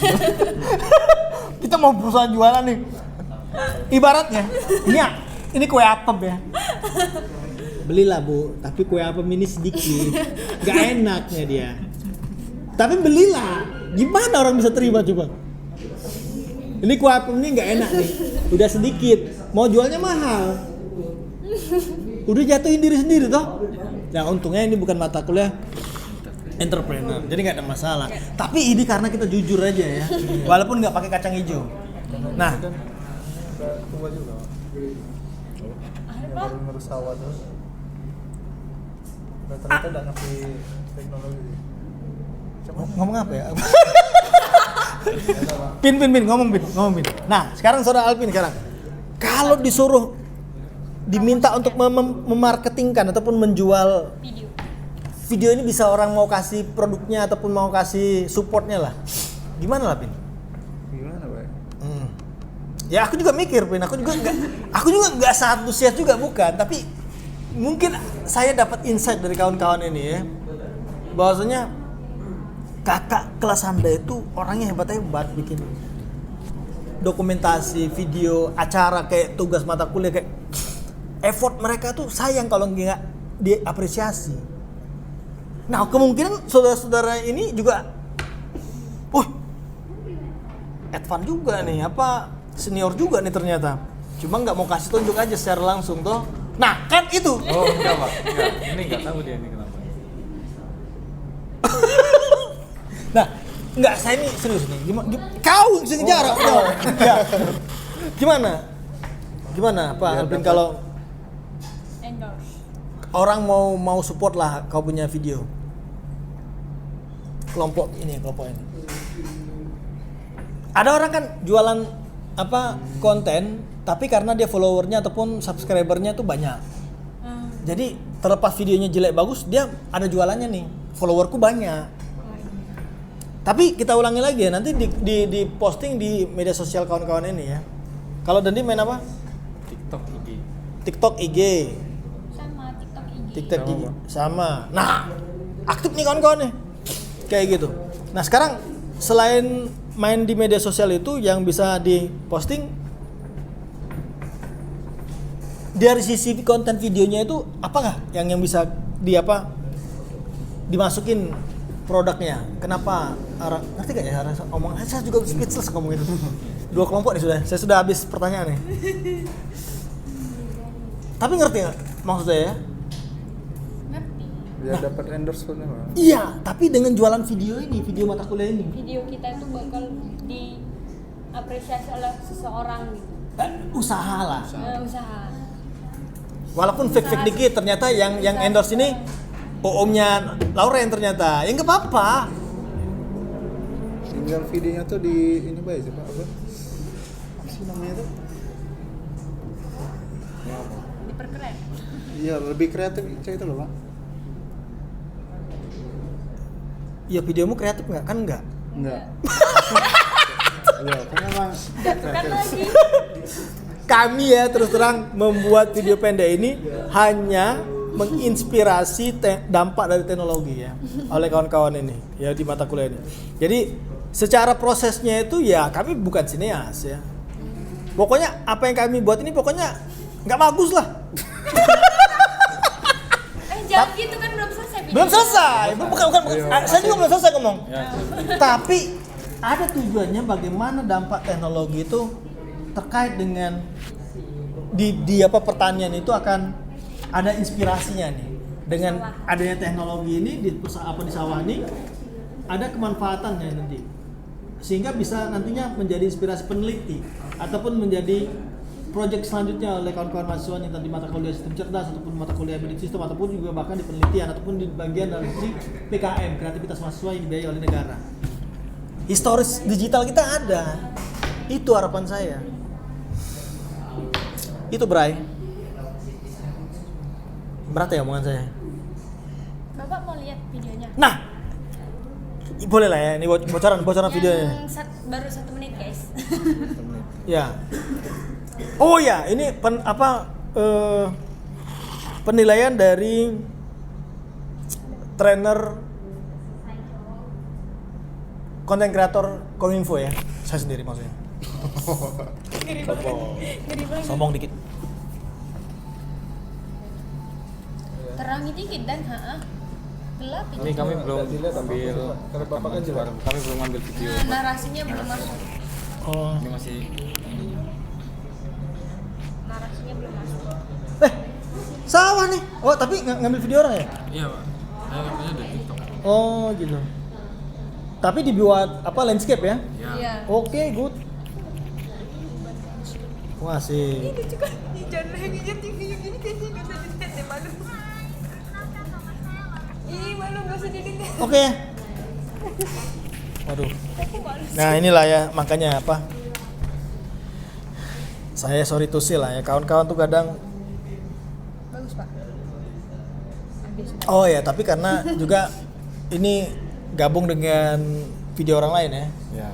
Kita mau berusaha jualan nih. Ibaratnya, ini kue apem ya. Belilah Bu, tapi kue apem ini sedikit. Gak enaknya dia. Tapi belilah. Gimana orang bisa terima coba? Ini kue apem ini gak enak nih. Udah sedikit. Mau jualnya mahal. Udah jatuhin diri sendiri toh. Nah untungnya ini bukan mata kuliah entrepreneur, jadi nggak ada masalah. Tapi ini karena kita jujur aja ya, walaupun nggak pakai kacang hijau. Nah, kan udah tua juga. Yang baru ngurus sawah tuh. Ternyata udah ngerti teknologi. ngomong apa ya? Pin, ngomong Pin. Nah, sekarang saudara Alvin sekarang. Kalau disuruh diminta untuk memarketingkan ataupun menjual video ini, bisa orang mau kasih produknya ataupun mau kasih supportnya lah, gimana lah Pin? Gimana Pak? Ya aku juga mikir Pin, aku juga nggak antusias juga bukan, tapi mungkin saya dapat insight dari kawan-kawan ini ya, bahwasanya kakak kelas Anda itu orangnya hebat bikin dokumentasi, video, acara kayak tugas mata kuliah, kayak effort mereka tuh sayang kalau nggak diapresiasi. Nah kemungkinan saudara-saudara ini juga, advance juga nih, senior juga nih ternyata. Cuma nggak mau kasih tunjuk aja secara langsung toh. Nah kan itu. Oh enggak Pak, enggak. Ini enggak tahu dia ini kenapa. Nah, enggak, saya ini serius nih. Kau sing jarak. Gimana Pak Alvin kalau Endorse. orang mau support lah kau punya video? Kelompok ini. Ada orang kan jualan konten, tapi karena dia followernya ataupun subscribernya tuh banyak. Jadi terlepas videonya jelek bagus, dia ada jualannya nih. Followerku banyak. Tapi kita ulangi lagi ya, nanti di posting di media sosial kawan-kawan ini ya. Kalau Dandi main apa? TikTok IG. Sama TikTok IG. Sama. Nah, aktif nih kawan-kawan nih. Kayak gitu. Nah, sekarang selain main di media sosial itu yang bisa diposting, dari sisi konten videonya itu apakah yang bisa dimasukin produknya? Kenapa? Ngerti gak ya omongan? Saya juga speechless ngomong itu. Dua kelompok nih saya sudah habis pertanyaan nih. Tapi ngerti nggak maksud saya? Biar dapat endorsement Pak. Iya, tapi dengan jualan video mata kuliah ini. Video kita itu bakal diapresiasi oleh seseorang gitu. Usaha lah. Usaha. Walaupun fake dikit, ternyata yang endorse ini omnya Lauren ternyata. Ya nggak apa-apa. Tinggal videonya tuh di ini Pak, apa sih namanya tuh? Diperkeren. Iya, lebih kreatif kayak itu loh Pak. Ya videomu kreatif nggak? Kan nggak. Enggak. Iya, kan emang Jatuhkan lagi. Kami ya terus terang membuat video pendek ini hanya menginspirasi dampak dari teknologi ya oleh kawan-kawan ini ya di mata kuliah ini. Jadi secara prosesnya itu ya kami bukan sineas ya. Pokoknya apa yang kami buat ini pokoknya nggak bagus lah. Jangan gitu kan belum selesai video. Belum selesai. Bukan. Saya juga belum selesai ngomong. Ya. Tapi ada tujuannya bagaimana dampak teknologi itu terkait dengan di pertanian itu akan ada inspirasinya nih. Dengan adanya teknologi ini di sawah ini ada kemanfaatannya nanti. Sehingga bisa nantinya menjadi inspirasi peneliti ataupun menjadi proyek selanjutnya oleh kawan-kawan mahasiswa yang di mata kuliah sistem cerdas ataupun mata kuliah embedded system ataupun juga bahkan di penelitian ataupun di bagian dari sisi PKM, kreativitas mahasiswa yang dibiayai oleh negara. Historis digital kita ada. Itu harapan saya. Itu Bray. Berat ya omongan saya. Bapak mau lihat videonya? Nah, boleh lah ya, ini bocoran videonya. Baru 1 menit guys. Ya. Oh ya, ini penilaian dari trainer konten kreator Kominfo ya. Saya sendiri maksudnya. Ngeri banget. Sombong dikit. Terangi dikit dan gelap Ini ini. kami belum Dilihat apa? ambil Karena Bapak kan jelas. kami belum ambil video. Nah, narasinya belum masuk. Oh. Ini masih Narasinya belum masuk. Sawah nih. Oh, tapi ngambil video orang ya? iya, Pak. Saya punya di TikTok. Oh, gitu. Tapi dibuat landscape ya? Ya. Iya. Oke, good. Wah sih. Ini juga jangan lagi TV yang gini kayaknya nggak usah dilihat deh, malu. Ih, malu nggak usah dilihat. Oke. Waduh. Aku malu. Nah inilah ya makanya apa? Saya sorry to say lah ya, kawan-kawan tuh kadang. Bagus Pak. Habis. Oh ya, tapi karena juga ini gabung dengan video orang lain ya. Ya.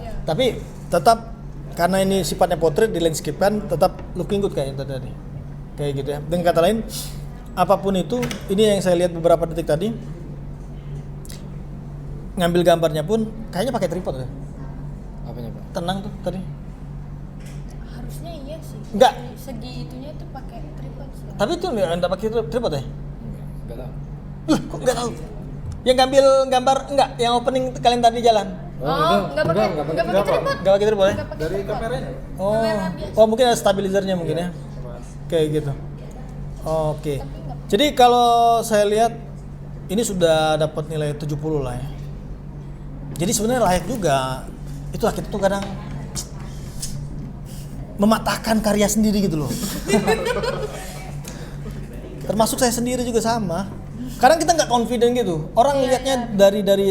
Iya. Tapi tetap karena ini sifatnya potret di landscape kan tetap looking good kayak tadi. Kayak gitu ya. Dengan kata lain, apapun itu, ini yang saya lihat beberapa detik tadi. Ngambil gambarnya pun kayaknya pakai tripod ya. Apanya, Pak? Tenang tuh tadi. Harusnya iya sih. Enggak. Segi itunya tuh pakai tripod sih. Tapi itu enggak pakai tripod ya? Enggak tahu. Loh, kok enggak tahu? Yang ngambil gambar enggak? Yang opening kalian tadi jalan? Enggak pakai tripod. Enggak pakai tripod ya? Nggak pakai Dari tripod. kameranya. Oh, Kamera biasa. oh mungkin ada stabilizernya mungkin ya? Kayak gitu. Oke. Jadi kalau saya lihat ini sudah dapat nilai 70 lah ya. Jadi sebenarnya layak juga. Itulah kita tuh kadang mematahkan karya sendiri gitu loh. Termasuk saya sendiri juga sama. Kadang kita nggak confident gitu. Orang lihatnya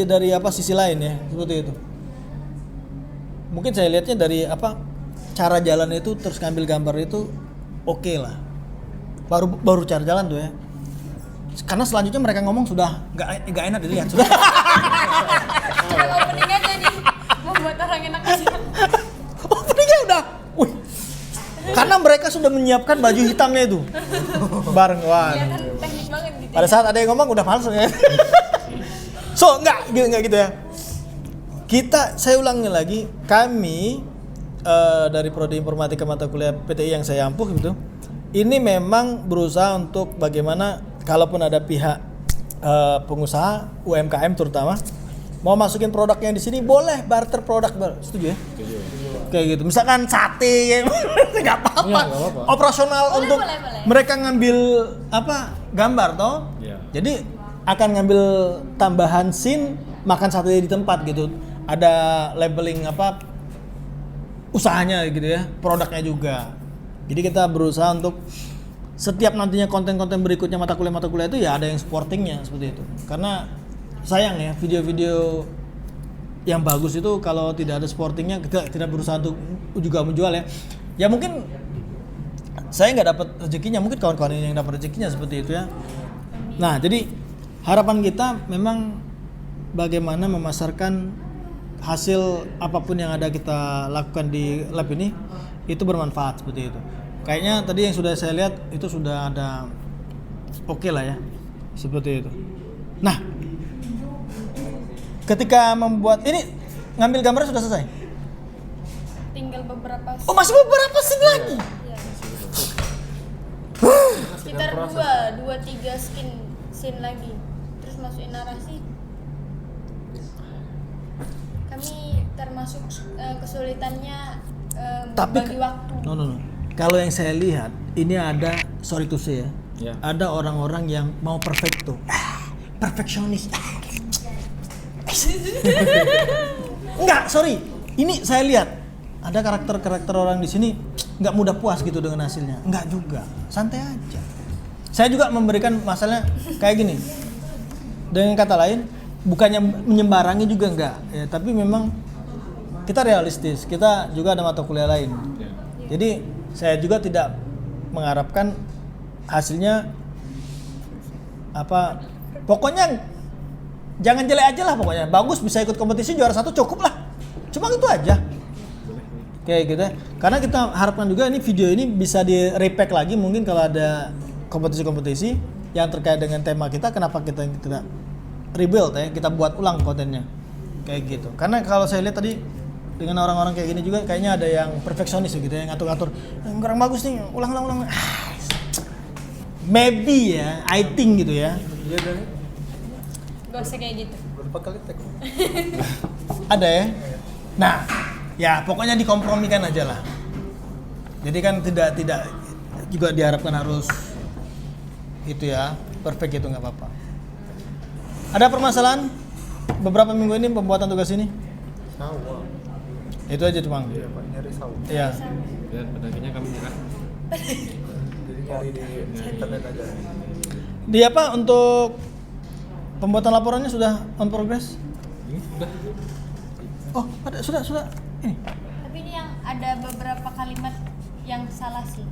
dari apa sisi lain ya, seperti itu. Mungkin saya lihatnya dari apa cara jalan itu terus ngambil gambar itu oke lah. Baru cara jalan tuh ya. Karena selanjutnya mereka ngomong sudah nggak enak dilihat sudah. Kalau openingnya jadi membuat orang enak aja. Openingnya udah. Wih. Karena mereka sudah menyiapkan baju hitamnya itu. Bareng wah. Kelihatan teknik banget gitu. Pada saat ada yang ngomong udah males ya. So enggak gitu ya. Saya ulangi lagi, kami dari Prodi Informatika mata kuliah PTI yang saya ampuh gitu. Ini memang berusaha untuk bagaimana kalaupun ada pihak pengusaha UMKM terutama mau masukin produknya di sini boleh barter produk, setuju ya? Setuju. Kayak gitu. Misalkan sate ya, nggak apa-apa. Iya, nggak apa-apa. Operasional Boleh, untuk boleh. mereka ngambil apa gambar toh. Iya. Jadi akan ngambil tambahan scene makan sate di tempat gitu. Ada labeling apa usahanya gitu ya, produknya juga. Jadi kita berusaha untuk setiap nantinya konten-konten berikutnya mata kuliah itu ya ada yang supportingnya seperti itu. Karena sayang ya video-video yang bagus itu kalau tidak ada supportingnya kita tidak berusaha untuk juga menjual ya. Ya mungkin saya nggak dapat rezekinya, mungkin kawan-kawan yang dapat rezekinya seperti itu ya. Nah jadi harapan kita memang bagaimana memasarkan hasil apapun yang ada kita lakukan di lab ini itu bermanfaat seperti itu. Kayaknya tadi yang sudah saya lihat itu sudah ada oke lah ya seperti itu. Nah ketika membuat ini ngambil gambar sudah selesai. Tinggal beberapa Oh masih beberapa scene lagi. Iya. Sekitar 2-3 scene lagi. Terus masukin narasi. Kami termasuk kesulitannya Tapi bagi waktu. no. Kalau yang saya lihat ini ada sorry to say ya. Ya. Ada orang-orang yang mau perfecto. Perfeksionis. Enggak, sorry. Ini saya lihat ada karakter-karakter orang di sini nggak mudah puas gitu dengan hasilnya. Enggak juga, santai aja. Saya juga memberikan masalahnya kayak gini. Dengan kata lain, bukannya menyembarangi juga enggak, ya, tapi memang kita realistis. Kita juga ada mata kuliah lain. Jadi saya juga tidak mengharapkan hasilnya apa, pokoknya jangan jelek aja lah, pokoknya bagus, bisa ikut kompetisi juara 1 cukup lah, cuma itu aja kayak gitu ya. Karena kita harapkan juga ini video ini bisa di repack lagi mungkin kalau ada kompetisi-kompetisi yang terkait dengan tema kita, kenapa kita tidak rebuild ya, kita buat ulang kontennya kayak gitu. Karena kalau saya lihat tadi dengan orang-orang kayak gini juga kayaknya ada yang perfeksionis gitu ya, ngatur-ngatur kurang bagus nih, ulang. Maybe ya, I think gitu ya. Iya dan Gak usah kayak gitu. berapa kali tag? Ada ya. Nah, ya pokoknya dikompromikan aja lah. Jadi kan tidak juga diharapkan harus itu ya, perfect itu nggak apa-apa. Ada permasalahan beberapa minggu ini pembuatan tugas ini? Sawah. Itu aja cuma. Iya Pak, nyari sawah. Iya. Dan pada akhirnya kami nyerah. Jadi nyari di internet aja. Di apa untuk pembuatan laporannya sudah on progress? Ini udah. Oh, ada sudah. Ini. Tapi ini yang ada beberapa kalimat yang salah sih.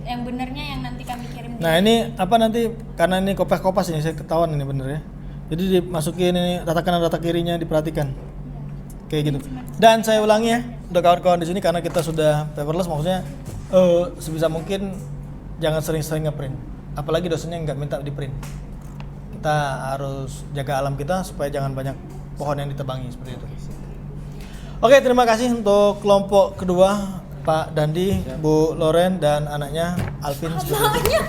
Yang benernya yang nanti kami kirim. Nah, ini apa nanti karena ini kopas ini saya ketahuan ini bener ya. Jadi dimasukin ini rata kanan rata kirinya diperhatikan. Kayak gitu. Dan saya ulangi ya untuk kawan-kawan di sini karena kita sudah paperless, maksudnya sebisa mungkin jangan sering-sering ngeprint. Apalagi dosennya nggak minta di print. Kita harus jaga alam kita supaya jangan banyak pohon yang ditebangi seperti itu. Oke, terima kasih untuk kelompok kedua Pak Dandi, Bu Loren dan anaknya Alvin seperti itu.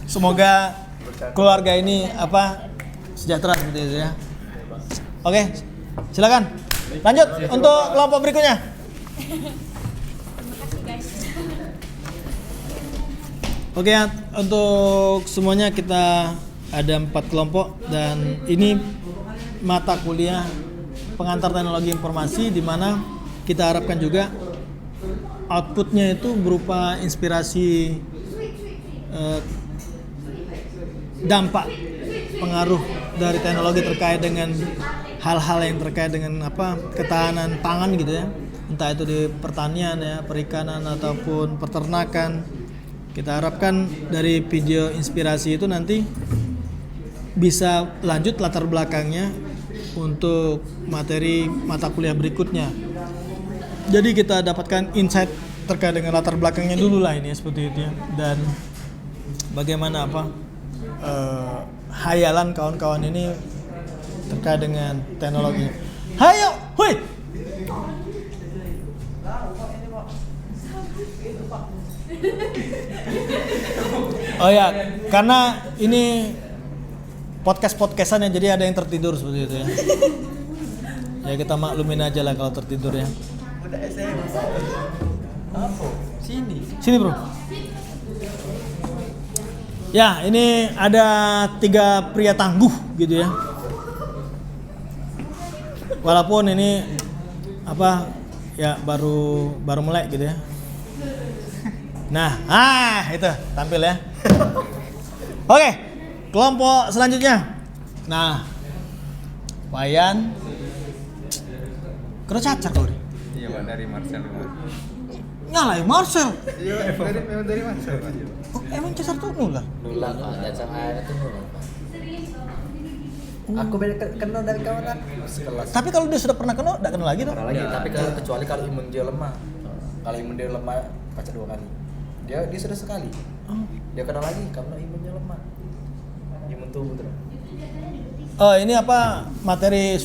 Semoga keluarga ini apa sejahtera seperti itu ya. Oke, silakan. Lanjut untuk kelompok berikutnya. Terima kasih guys. Oke ya, untuk semuanya kita ada 4 kelompok dan ini mata kuliah pengantar teknologi informasi di mana kita harapkan juga outputnya itu berupa inspirasi dampak pengaruh dari teknologi terkait dengan hal-hal yang terkait dengan apa ketahanan pangan gitu ya, entah itu di pertanian ya, perikanan ataupun peternakan. Kita harapkan dari video inspirasi itu nanti bisa lanjut latar belakangnya untuk materi mata kuliah berikutnya. Jadi kita dapatkan insight terkait dengan latar belakangnya dulu lah ini ya, seperti itu ya. Dan bagaimana apa hayalan kawan-kawan ini terkait dengan teknologi. Hayo, hui. Oh ya, karena ini podcast-podcastan ya, jadi ada yang tertidur seperti itu ya. Ya kita maklumin aja lah kalau tertidur ya. Sini bro. Ya, ini ada 3 pria tangguh gitu ya. Walaupun ini apa ya baru melek gitu ya. Nah, itu tampil ya. Oke, kelompok selanjutnya. Nah, Wayan. Kena cacar kau nih. Iya Pak, dari Marcel. Nyalain Marcel. Iya, memang dari mana? Oh, emang cacar tuh nula. Nula Pak, cacar air itu nula Pak. Aku beda kenal dari kawan aku sekelas. Tapi kalau dia sudah pernah kena, tidak kena lagi tuh. Pernah lagi, tapi kecuali kalau imun dia lemah. Kalau imun dia lemah baca 2 kali. Dia sudah sekali. Dia kena lagi karena imunnya lemah. Imun tubuh terus. Oh, ini apa materi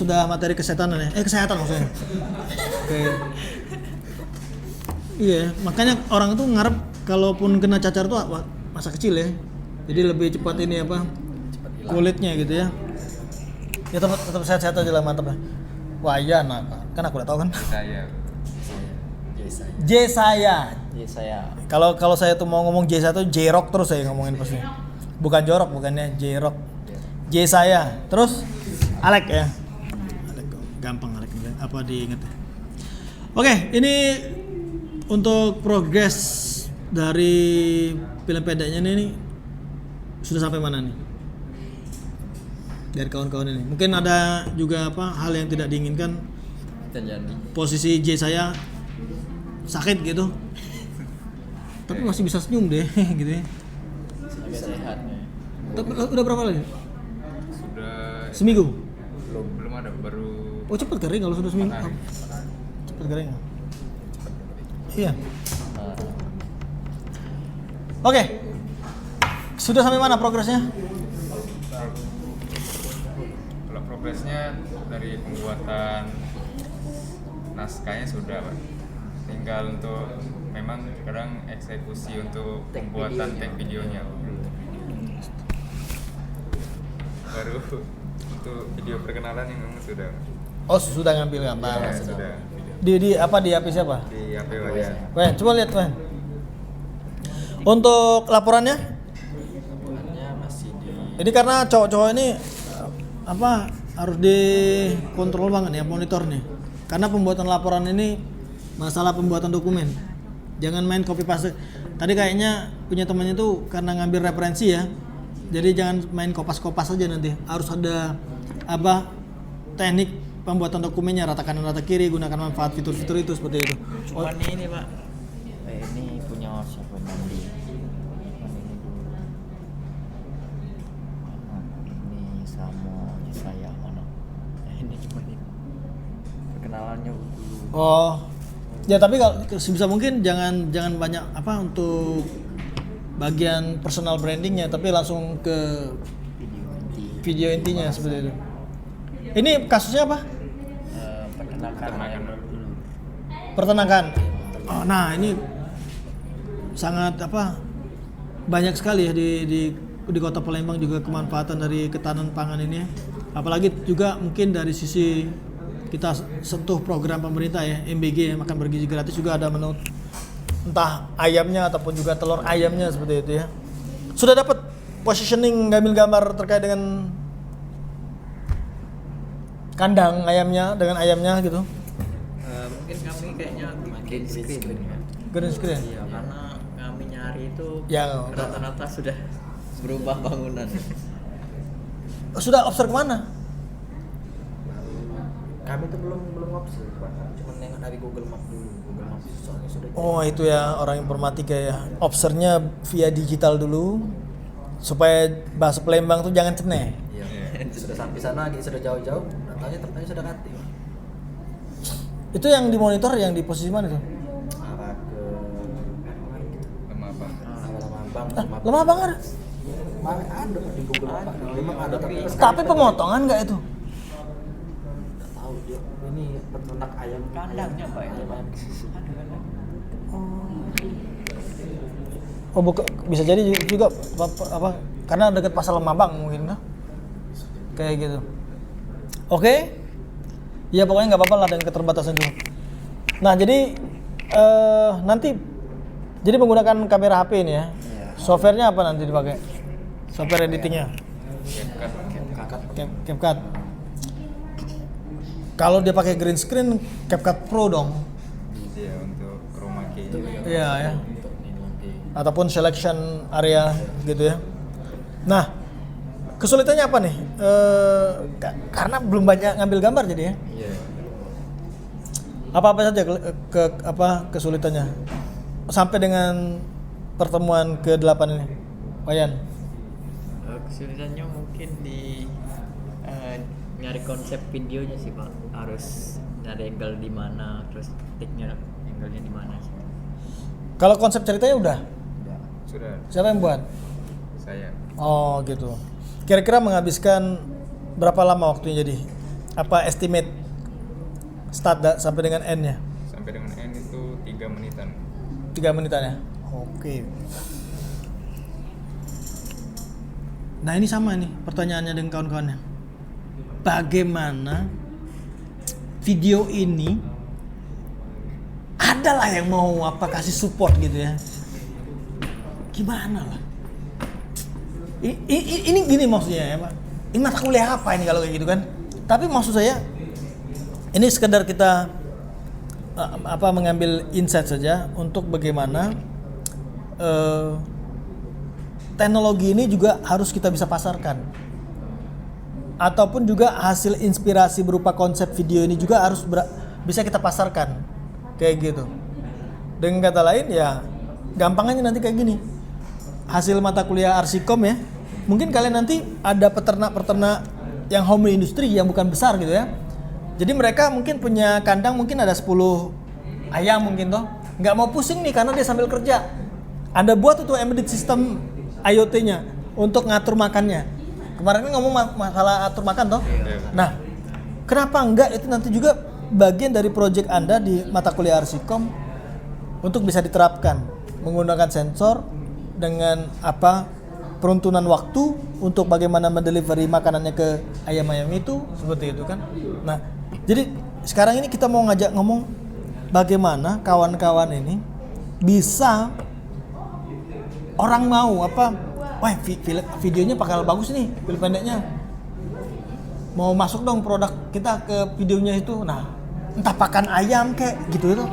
kesehatan ya? Kesehatan maksudnya. Oke. Iya, makanya orang itu ngarep kalaupun kena cacar tuh masa kecil ya. Jadi lebih cepat ini apa? Kulitnya gitu ya. Ya tetap sehat-sehat aja lah, mantap lah. Wayan apa? Kan aku udah tahu kan. Saya. J saya. Iya saya. Kalau saya tuh mau ngomong J satu J-Rock terus saya ngomongin pasti. Bukan jorok, bukannya J-Rock. J saya. Terus Alek ya. Alek gampang Alek apa diinget. Oke, ini untuk progres dari film pendeknya ini sudah sampai mana nih? Dari kawan-kawan ini. Mungkin ada juga apa hal yang tidak diinginkan. Terjadi. Posisi J saya sakit gitu. Tapi masih bisa senyum deh gitu ya. Agak sehat nih. Tapi udah berapa lagi? Sudah Seminggu. belum ada, baru Oh cepet kering kalau sudah seminggu. hari. Cepet kering. Iya. Oke. Sudah sampai mana progresnya? Kalau progresnya dari pembuatan naskahnya sudah, Pak. Tinggal untuk memang sekarang eksekusi untuk pembuatan tag videonya. Baru untuk video perkenalan yang memang sudah. Oh sudah ngambil gambar. Ya, sudah. Di apa di HP siapa? Di HP Wayan. Wen, coba lihat Wen. Untuk laporannya? Laporannya masih di Ini karena cowok-cowok ini apa harus dikontrol banget ya monitor nih. Karena pembuatan laporan ini masalah pembuatan dokumen. Jangan main copy paste. Tadi kayaknya punya temannya tuh karena ngambil referensi ya. Jadi jangan main kopas-kopas aja nanti. Harus ada apa teknik pembuatan dokumennya, rata kanan rata kiri, gunakan manfaat fitur-fitur itu seperti itu. Cuman ini Pak. Ini punya siapa nanti? Ini sama saya mana? Ini cuma ini. Perkenalannya dulu. Oh. Ya tapi kalau sebisa mungkin jangan banyak apa untuk bagian personal brandingnya, tapi langsung ke video intinya seperti itu. Ini kasusnya apa? Peternakan dulu. Peternakan. Oh, nah ini sangat apa banyak sekali ya di kota Palembang juga kemanfaatan dari ketahanan pangan ini. Apalagi juga mungkin dari sisi kita sentuh program pemerintah ya MBG ya, makan bergizi gratis juga ada menu entah ayamnya ataupun juga telur ayamnya seperti itu ya. Sudah dapat positioning ngambil gambar terkait dengan kandang ayamnya dengan ayamnya gitu. Mungkin kami kayaknya green screen ya. Green screen. Iya, karena kami nyari itu Ya, rata-rata sudah berubah bangunan. sudah observe kemana? kami tuh belum opsi Pak. Cuma nengok dari Google Map dulu. Google Map soalnya sudah Oh itu ya orang informatika ya. Observe-nya via digital dulu supaya bahasa Palembang tuh jangan ceneh. Iya. Sudah sampai sana, sudah jauh-jauh, ternyata sudah ganti. Itu yang dimonitor yang di posisi mana tuh? Arah ke mana gitu. Lama apa? Lama Lemah banget. Ada di Google Map. Memang ada Tapi pemotongan nggak itu? Nggak tahu dia. Ini peternak ayam Kandangnya Pak itu Pak. ayam khusus. Ada kandang. Oh buka, bisa jadi juga apa karena dekat pasar Lemabang mungkin kan? Kayak gitu. Oke. Ya pokoknya nggak apa-apa lah dengan keterbatasan dulu. Nah jadi nanti jadi menggunakan kamera HP ini ya. Softwarenya apa nanti dipakai? Software editingnya. CapCut. Kalau dia pakai green screen, CapCut Pro dong. Iya, untuk chroma key. Iya ya. Untuk ini nanti. Ataupun selection area gitu ya. Nah, kesulitannya apa nih? Karena belum banyak ngambil gambar jadi ya. Iya. Apa saja kesulitannya sampai dengan pertemuan ke-8 ini, Wayan? Kesulitannya mungkin di nyari konsep videonya sih Pak. Harus nyari angle di mana, terus tiknya angle-nya di mana sih. Kalau konsep ceritanya udah, Sudah, siapa yang buat? saya. Oh gitu. Kira-kira menghabiskan berapa lama waktunya jadi? Apa estimate start sampai dengan end-nya? Sampai dengan end itu 3 menitan. 3 menitan ya? Oke. Nah ini sama nih pertanyaannya dengan kawan-kawannya. Bagaimana video ini adalah yang mau apa kasih support gitu ya? Gimana lah? Ini gini maksudnya ya Pak. Ini mata kuliah apa ini kalau kayak gitu kan? Tapi maksud saya ini sekedar kita mengambil insight saja untuk bagaimana teknologi ini juga harus kita bisa pasarkan. Ataupun juga hasil inspirasi berupa konsep video ini juga harus bisa kita pasarkan. Kayak gitu. Dengan kata lain ya gampangannya nanti kayak gini. Hasil mata kuliah Arsikom ya. Mungkin kalian nanti ada peternak-peternak yang home industry yang bukan besar gitu ya. Jadi mereka mungkin punya kandang mungkin ada 10 ayam mungkin toh. Nggak mau pusing nih karena dia sambil kerja. Anda buat itu embedded system IoT-nya untuk ngatur makannya. Kemarin kan ngomong masalah atur makan toh. Nah, kenapa enggak itu nanti juga bagian dari proyek Anda di mata kuliah Arsikom untuk bisa diterapkan menggunakan sensor dengan peruntunan waktu untuk bagaimana mendelivery makanannya ke ayam-ayam itu seperti itu kan. Nah, jadi sekarang ini kita mau ngajak ngomong bagaimana kawan-kawan ini bisa orang mau wah videonya bakal bagus nih, film pendeknya mau masuk dong produk kita ke videonya itu. Nah, entah pakan ayam kayak gitu itu.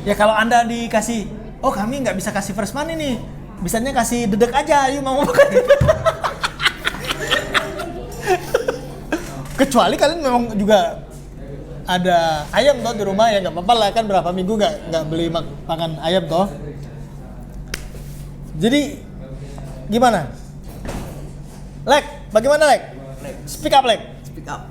Ya kalau Anda dikasih, oh kami nggak bisa kasih fresh money nih, bisanya kasih dedek aja, yuk mau makan. Kecuali kalian memang juga ada ayam toh di rumah ya nggak apa-apa lah kan, berapa minggu nggak beli makan ayam toh. Jadi gimana? Lek, bagaimana Lek? Speak up Lek. Speak up.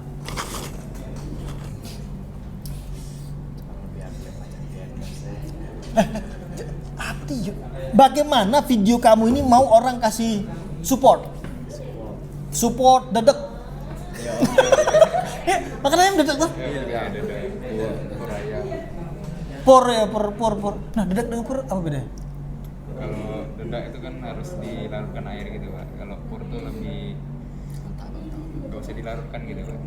Bagaimana video kamu ini mau orang kasih support dedek? Ya, makan ayam dedek tuh? Iya, dedek. Pur ayam. Por. Nah, dedek dengan pur apa bedanya? Kalau dedek itu kan harus dilarutkan air gitu Pak. Kalau pur tuh lebih nggak usah dilarutkan gitu Pak.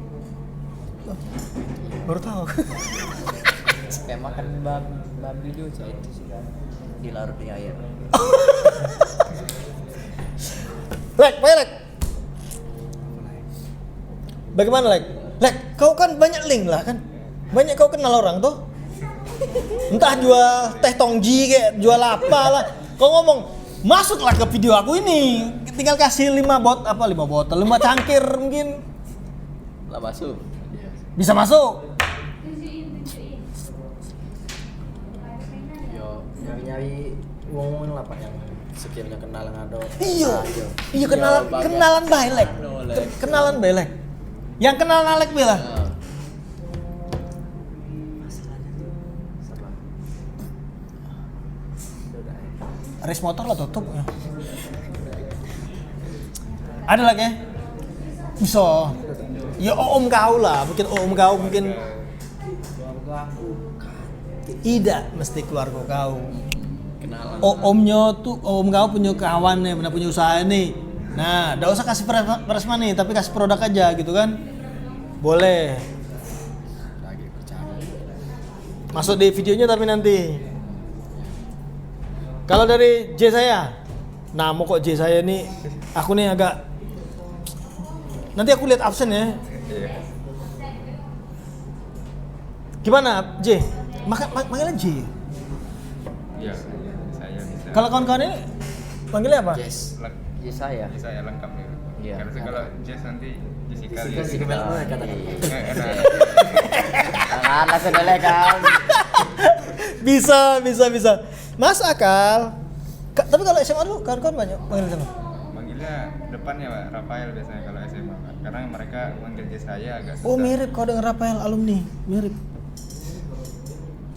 Baru tahu. Kayak makan babi juga itu sih kan. Dilarut di air. Lek. Bagaimana Lek? Lek, kau kan banyak link lah kan? Banyak kau kenal orang tuh. Entah jual teh tongji kayak jual apa lah. Kau ngomong, masuklah ke video aku ini. Tinggal kasih 5 botol, 5 cangkir mungkin. Lah masuk. Bisa masuk. Yo, nyari ngomongin lah Pak yang skillnya kenal ngado. Iya kenalan bae Lek. Kenalan bae Lek. Yang kenal Alek bela. Race motor lah tutup ya. Ada lagi ya? Bisa. Ya om kau lah, mungkin om kau mungkin. Tidak mesti keluarga kau. Omnya tuh om kau punya kawan nih, punya usaha nih. Nah, enggak usah kasih fresh money, tapi kasih produk aja gitu kan. Boleh. Masuk di videonya tapi nanti. Kalau dari J saya, nah mau kok J saya ini, aku nih agak. Nanti aku lihat absen ya. Gimana J? Manggilnya J. Iya, saya bisa. Kalau kawan-kawan ini panggilnya apa? Yes. Saya. Saya lengkap ya. Iya. Karena kalau Jess nanti Jessica lihat. Jessica katakan. Enak. Jangan langsung kan. Bisa. Mas akal. Tapi kalau SMA dulu kawan-kawan banyak panggil sama. Manggilnya depannya Pak, Rafael biasanya kalau SMA Pak. Karena mereka manggil Jess saya agak susah. Oh mirip kau dengan Rafael alumni, mirip.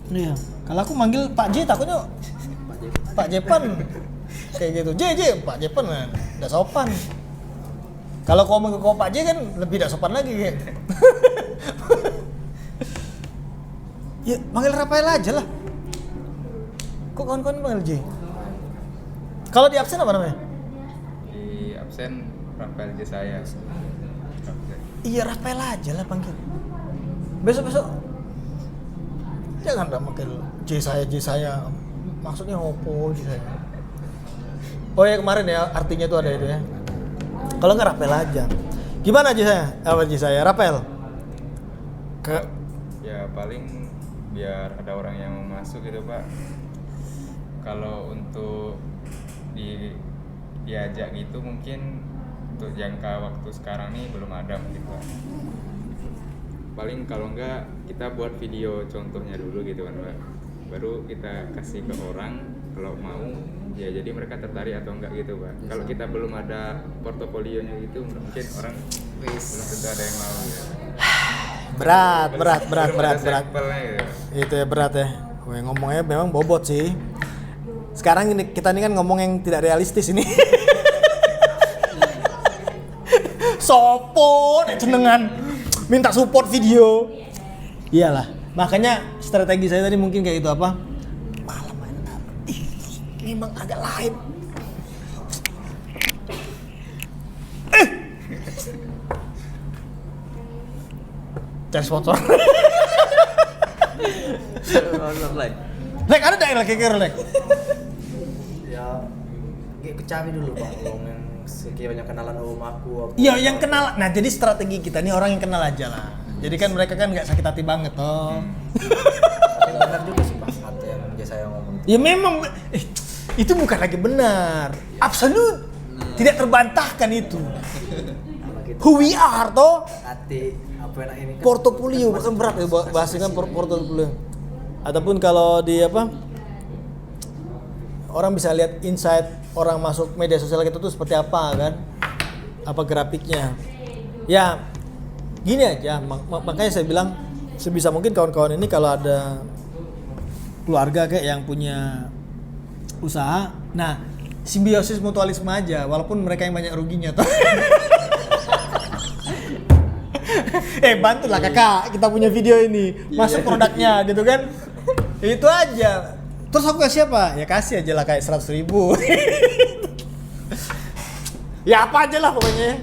Iya. Kalau aku manggil Pak J takutnya Pak Jepan kayak gitu. J Pak Jepan nah, udah sopan. Kalau kau manggil kau Pak J kan lebih tidak sopan lagi kayak. Ya manggil Rafael aja lah. Kok kawan-kawan manggil J? Kalau di absen apa namanya? Di absen Rafael Jess saya. Iya Rafael aja lah panggil. Besok jangan dah manggil J saya. Maksudnya opo J saya. Oh ya kemarin ya artinya tuh ada itu ya. Kalau nggak Rafael aja. Gimana J saya? Apa J saya? Rafael. Ya paling biar ada orang yang mau masuk gitu Pak. Kalau untuk diajak gitu mungkin untuk jangka waktu sekarang nih belum ada mungkin Pak. paling kalau enggak kita buat video contohnya dulu gitu kan Pak, baru kita kasih ke orang, kalau mau ya jadi mereka tertarik atau enggak gitu Pak. Kalau kita belum ada portofolionya gitu mungkin orang belum tentu ada yang mau ya. Berat. Belum ada sampelnya, ya. Itu ya berat ya. Weh, ngomongnya memang bobot sih. Sekarang ini kita ini kan ngomong yang tidak realistis ini. Sopo nek jenengan minta support video. Iyalah, makanya strategi saya tadi mungkin kayak itu apa? Malam ini memang agak lain. Cari sponsor. Online. Lek ada daerah kira Lek. Ya kayak kecapi dulu Pak, ngomongin sekiranya kenalan om aku apa. Iya, yang kenal. Nah, jadi strategi kita nih orang yang kenal aja lah. Jadi kan mereka kan nggak sakit hati banget toh. Tapi benar juga sih Pak, kata yang biasa saya ngomong. Ya memang itu bukan lagi benar. Absolut. Tidak terbantahkan itu. Kalau kita Who we are toh. hati apa enak ini kan Portofolio bukan berat ya bahasanya portofolio. Ataupun kalau di apa? Orang bisa lihat insight orang masuk media sosial kita tuh seperti apa kan? Apa grafiknya? Ya gini aja, makanya saya bilang sebisa mungkin kawan-kawan ini kalau ada keluarga kayak yang punya usaha, nah simbiosis mutualisme aja, walaupun mereka yang banyak ruginya tuh. Bantulah kakak, kita punya video ini, masuk produknya gitu kan? Itu aja. Terus aku kasih apa? Ya kasih aja lah kayak 100.000. Ya apa aja lah pokoknya.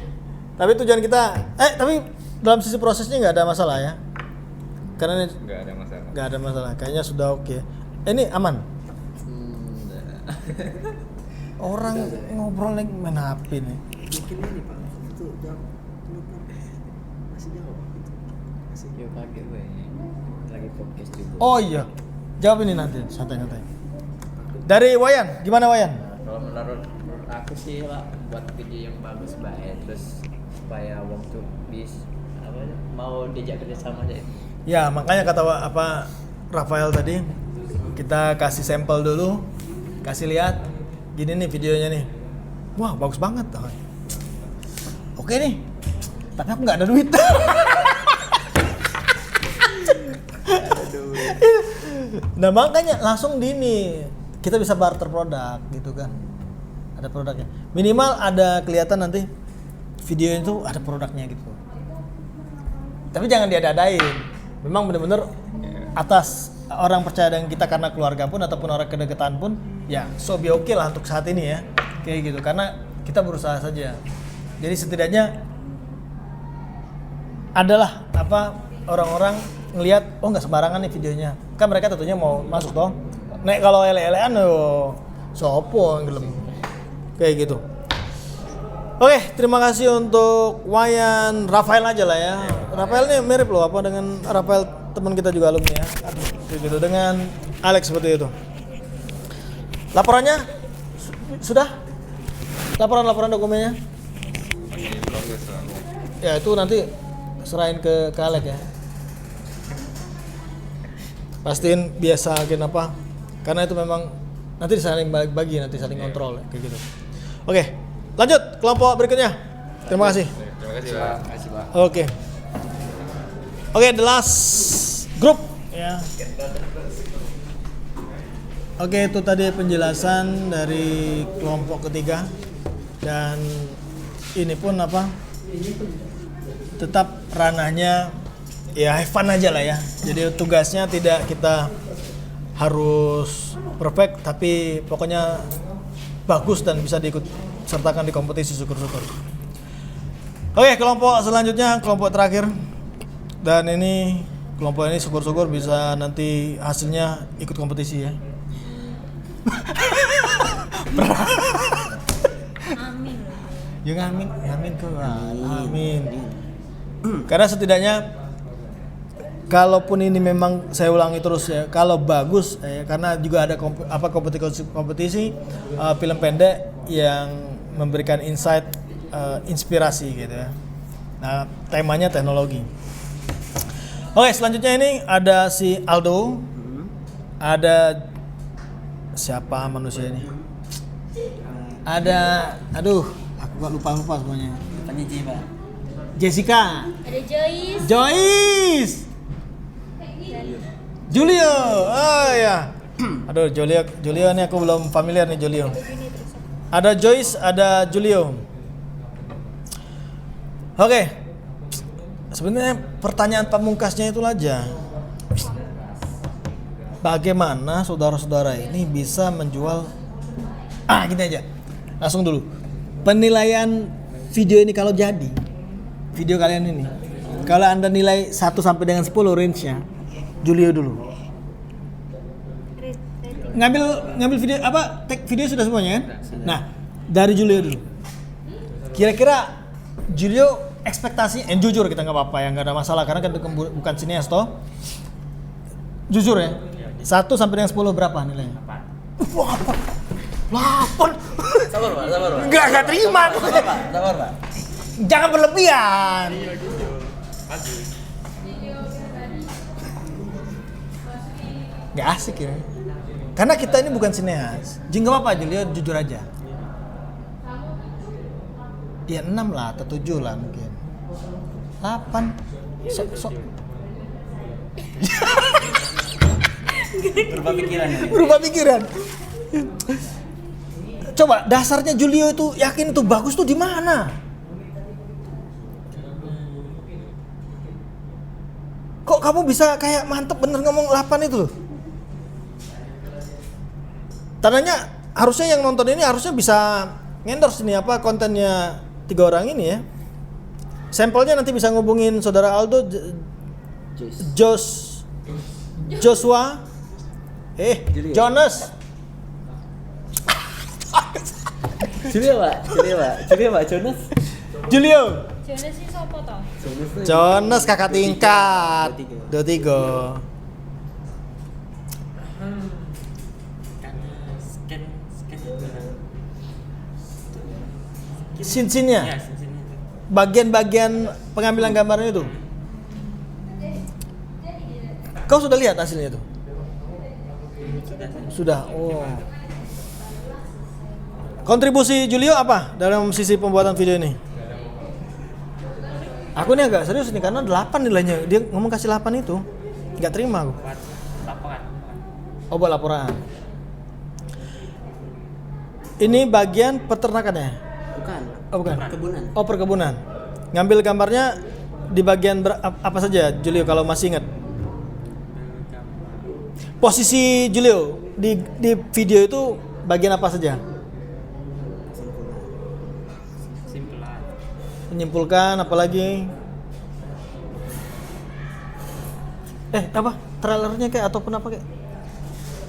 Tapi tujuan kita, tapi dalam sisi prosesnya nggak ada masalah ya. Karena ini Nggak ada masalah. nggak ada masalah. Kayaknya sudah oke. Ini aman. Orang ngobrol lagi main HP nih. mungkin ini Pak itu jawab telepon masih jawab gitu. Masih Yo kaget gue. Lagi podcast juga. Oh iya. Jawab ini nanti santai-santai. Dari Wayan, gimana Wayan? Nah, kalau menurut aku sih lah buat video yang bagus baik, terus supaya wong tuh bis apa mau diajak kerja sama aja. Ya makanya kata apa Rafael tadi, kita kasih sampel dulu, kasih lihat, gini nih videonya nih, wah bagus banget, oke nih, tapi aku nggak ada duit. Nah makanya langsung di ini kita bisa barter produk gitu kan, ada produknya, minimal ada kelihatan nanti video itu ada produknya gitu. Tapi jangan diada-adain. Memang benar-benar atas orang percaya dengan kita karena keluarga pun ataupun orang kedekatan pun ya so be okay lah untuk saat ini ya. Kayak gitu karena kita berusaha saja. Jadi setidaknya adalah apa orang-orang ngelihat oh nggak sembarangan nih videonya. Kan mereka tentunya mau masuk toh. Nek kalau ele-elean yo sopo yang gelem. Kayak gitu. Oke, terima kasih untuk Wayan, Rafael aja lah ya. Rafael ini mirip loh apa dengan Rafael teman kita juga alumni ya. Aduh, kayak gitu dengan Alex seperti itu. Laporannya sudah? Laporan dokumennya? Proses lah. Ya itu nanti serahin ke Alex ya. Pastiin biasa apa? Karena itu memang nanti saling bagi nanti saling kontrol ya, kayak gitu. Oke. Lanjut kelompok berikutnya. Terima kasih. Terima kasih Pak. Oke. Oke, the last group ya. Oke, itu tadi penjelasan dari kelompok ketiga dan ini pun apa? Tetap ranahnya ya have fun aja lah ya. Jadi tugasnya tidak kita harus perfect tapi pokoknya bagus dan bisa diikut sertakan di kompetisi syukur-syukur. Oke, kelompok selanjutnya, kelompok terakhir. Dan ini kelompok ini syukur-syukur bisa nanti hasilnya ikut kompetisi ya. Amin. Ya amin, amin kok. Amin. Karena setidaknya kalaupun ini memang saya ulangi terus ya, kalau bagus karena juga ada kompetisi film pendek yang memberikan insight inspirasi gitu ya. Nah, temanya teknologi. Oke, selanjutnya ini ada si Aldo. Ada siapa manusia ini? Ada, aduh, aku gak lupa semuanya. Tanya J, Pak. Jessica, Ada Joyce. Joyce, Julio. Oh ya. Aduh, Julio ini aku belum familiar nih Julio. Ada Joyce, ada Julio. Oke. Sebenarnya pertanyaan pamungkasnya itu aja. Bagaimana saudara-saudara ini bisa menjual gini aja. Langsung dulu. Penilaian video ini kalau jadi video kalian ini. Kalau Anda nilai 1 sampai dengan 10 range-nya, Julio dulu. Ngambil video apa? Tag video sudah semuanya kan? Nah, dari Julio dulu. Kira-kira Julio ekspektasi, jujur kita nggak apa-apa ya, nggak ada masalah karena kan bukan sineas toh. Jujur ya. 1 sampai dengan 10 berapa nilainya? 8. Sabar Pak. Nggak terima. Sabar Pak. Jangan berlebihan. Nggak asik ya. Karena kita ini bukan sineas. Jadi nggak apa-apa, Julio jujur aja. Ya 6 lah atau 7 lah mungkin. 8. Sok. Berubah pikiran. Coba dasarnya Julio itu yakin itu bagus tuh di mana? Kok kamu bisa kayak mantep bener ngomong 8 itu loh? Tandanya harusnya yang nonton ini harusnya bisa endorse ini apa kontennya 3 orang ini ya. Sampelnya nanti bisa ngubungin saudara Aldo, Joshua, Jonas. Julio, Jonas. Julio. Jonas sih sopo toh? Jonas kakak tingkat. 23. Sin-sinnya. Bagian-bagian pengambilan gambarnya itu. Kau sudah lihat hasilnya itu? Sudah. Oh. Kontribusi Julio apa dalam sisi pembuatan video ini? Aku ini agak serius nih karena 8 nilainya. Dia ngomong kasih 8 itu. Enggak terima aku. Oh, buat laporan. Ini bagian peternakannya? Bukan. Oh, bukan. Perkebunan. Oh, perkebunan. Ngambil gambarnya di bagian apa saja Julio kalau masih ingat? Posisi Julio di video itu bagian apa saja? Menyimpulkan apalagi? Apa? Trailernya kayak ataupun apa kayak?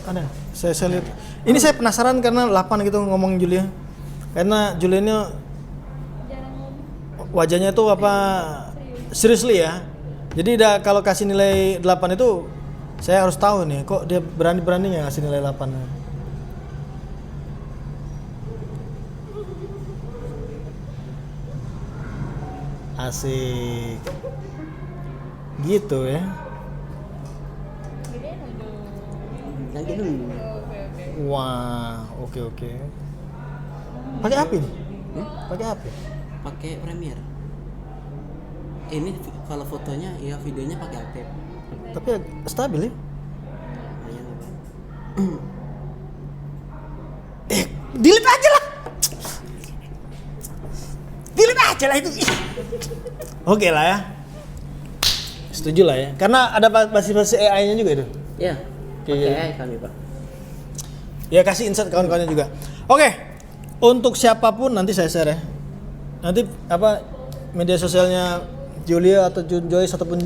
Ada. Saya lihat. Ini saya penasaran karena 8 gitu ngomong Julio. Karena Julio ini wajahnya tuh apa? Seriously ya. Jadi kalau kasih nilai 8 itu saya harus tahu nih, kok dia berani-beraninya ngasih nilai 8. Asik. Gitu ya. Lagi dulu. Wah, oke. Pakai apa ini? Pakai apa? Pakai Premiere. Ini kalau fotonya ya videonya pakai HP. Tapi stabil ya? Lumayan lah, Pak. Delete aja lah. Delete aja lah itu. Oke lah ya. Setuju lah ya. Karena ada basi-basi AI-nya juga itu. Ya. Oke. Pakai AI kami, Pak. Ya kasih insight kawan-kawannya juga. Oke. Untuk siapapun nanti saya share ya. Nanti apa media sosialnya Julio atau Joyce ataupun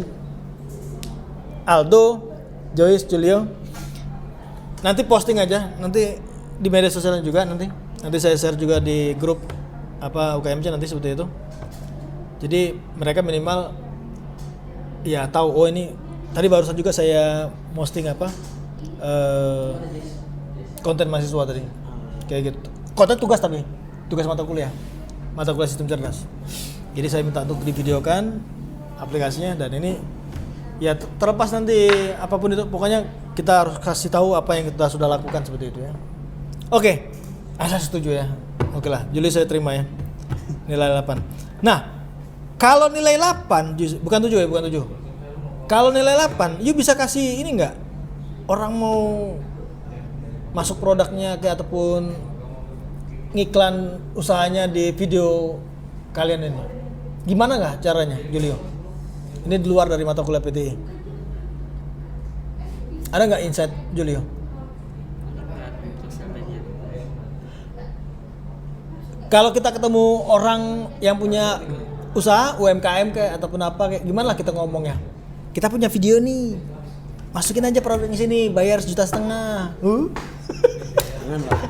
Aldo, Joyce, Julio. Nanti posting aja, nanti di media sosialnya juga nanti saya share juga di grup apa UKMC nanti seperti itu. Jadi mereka minimal ya tahu oh ini tadi barusan juga saya posting apa konten mahasiswa tadi kayak gitu. Konten tugas tapi tugas mata kuliah sistem cerdas. Jadi saya minta untuk divideokan aplikasinya dan ini Ya terlepas nanti apapun itu, pokoknya kita harus kasih tahu apa yang kita sudah lakukan seperti itu ya. Oke, saya setuju ya. Oke lah, Juli saya terima ya. Nilai 8. Nah, kalau nilai 8, bukan 7 ya, bukan 7. Kalau nilai 8, you bisa kasih ini enggak? Orang mau masuk produknya kayak ataupun ngiklan usahanya di video kalian ini. Gimana nggak caranya, Julio? Ini di luar dari mata kuliah PTI. Ada nggak insight, Julio? Sosial media. Kalau kita ketemu orang yang punya usaha UMKM kayak ataupun apa kayak gimana lah kita ngomongnya? Kita punya video nih, masukin aja produknya sini, bayar 1,5 juta. Jangan Pak.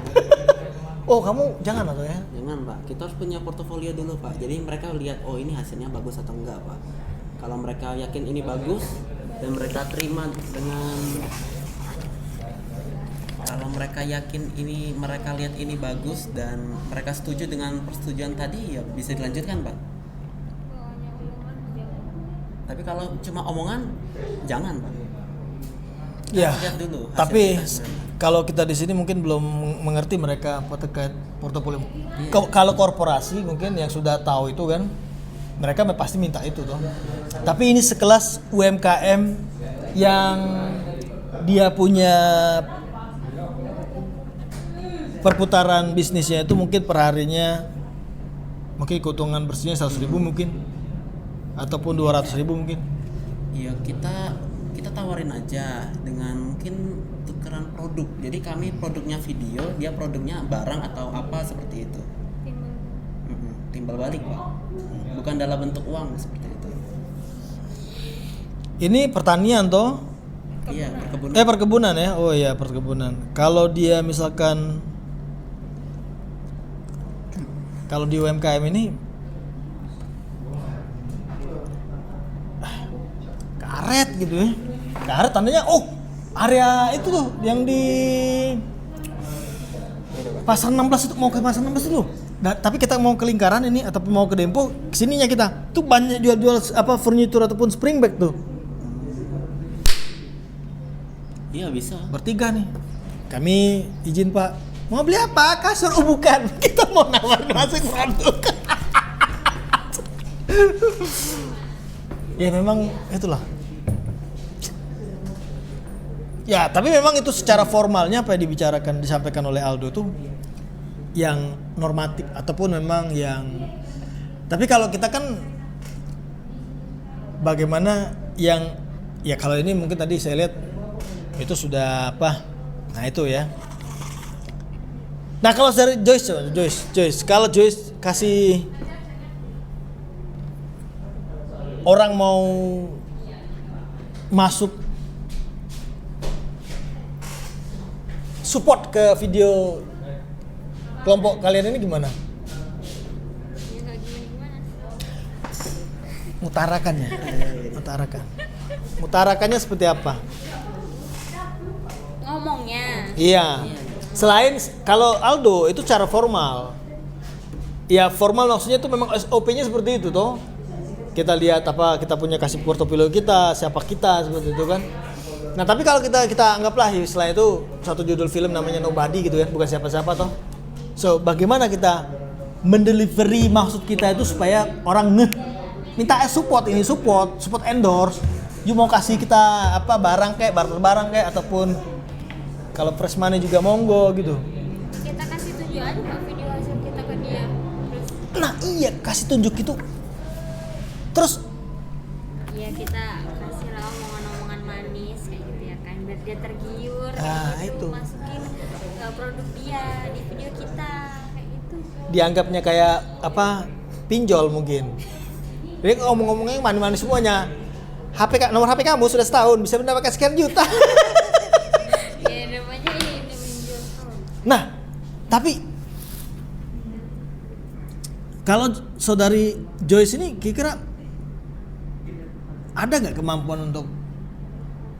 Oh kamu jangan atau ya? Jangan Pak. Kita harus punya portofolio dulu Pak. Jadi mereka lihat oh ini hasilnya bagus atau enggak Pak. Kalau mereka yakin ini bagus dan mereka terima dengan, kalau mereka yakin ini, mereka lihat ini bagus dan mereka setuju dengan persetujuan tadi, ya bisa dilanjutkan Pak. Tapi kalau cuma omongan, jangan Pak. Ya. Lihat dulu hasil Tapi kita. kalau kita di sini mungkin belum mengerti mereka apa terkait portofolio. Kalau korporasi mungkin yang sudah tahu itu kan, mereka pasti minta itu toh. Tapi ini sekelas UMKM yang dia punya perputaran bisnisnya itu mungkin perharinya mungkin keuntungan bersihnya 100.000 mungkin ataupun 200.000 mungkin. Iya, kita tawarin aja dengan mungkin tukeran produk. Jadi kami produknya video, dia produknya barang atau apa seperti itu. Timbal balik Pak. Bukan dalam bentuk uang seperti itu. Ini pertanian toh? Iya, perkebunan. Perkebunan ya. Oh iya, perkebunan. Kalau dia misalkan kalau di UMKM ini karet gitu ya. Karet tandanya area itu tuh yang di Pasar 16 itu, mau ke Pasar 16 itu. Nah, tapi kita mau ke Lingkaran ini ataupun mau ke Dempo, kesininya kita. Tuh banyak jual-jual apa furnitur ataupun spring bed tuh. Iya, bisa. Bertiga nih. Kami izin Pak. Mau beli apa? Kasur? Oh bukan. Kita mau nawarin masuk produk. Ya memang itulah. Ya, tapi memang itu secara formalnya apa yang dibicarakan, disampaikan oleh Aldo tuh yang normatif ataupun memang yang, tapi kalau kita kan bagaimana yang, ya kalau ini mungkin tadi saya lihat itu sudah apa, nah itu ya. Nah kalau dari Joyce, kalau Joyce kasih orang mau masuk support ke video kelompok kalian ini gimana? Ya nggak gimana-gimana. Mutarakannya, mutarakannya seperti apa? Ngomongnya. Iya. Selain kalau Aldo itu cara formal. Ya formal maksudnya itu memang SOP-nya seperti itu toh. Kita lihat apa kita punya kasih portofolio kita, siapa kita seperti itu kan. Nah tapi kalau kita anggaplah istilah itu satu judul film namanya Nobody gitu ya, bukan siapa-siapa toh. So bagaimana kita mendelivery maksud kita itu supaya orang minta support endorse. You mau kasih kita apa barang kayak barter kayak ataupun kalau press money juga monggo gitu. Kita kasih tunjuk aja Pak video hasil kita ke dia. Terus Nah iya kasih tunjuk itu. Terus ya kita kasih lah omongan-omongan manis kayak gitu ya kan, biar dia tergiur Ah, kayak gitu. itu. Masukin produk dia di video kita kayak gitu. dianggapnya kayak apa pinjol mungkin. Jadi ngomong-ngomongnya manis-manis semuanya. Nomor HP kamu sudah setahun bisa mendapatkan sekian juta. Ya namanya ini menjual. Nah, tapi kalau saudari Joyce ini kira-kira ada nggak kemampuan untuk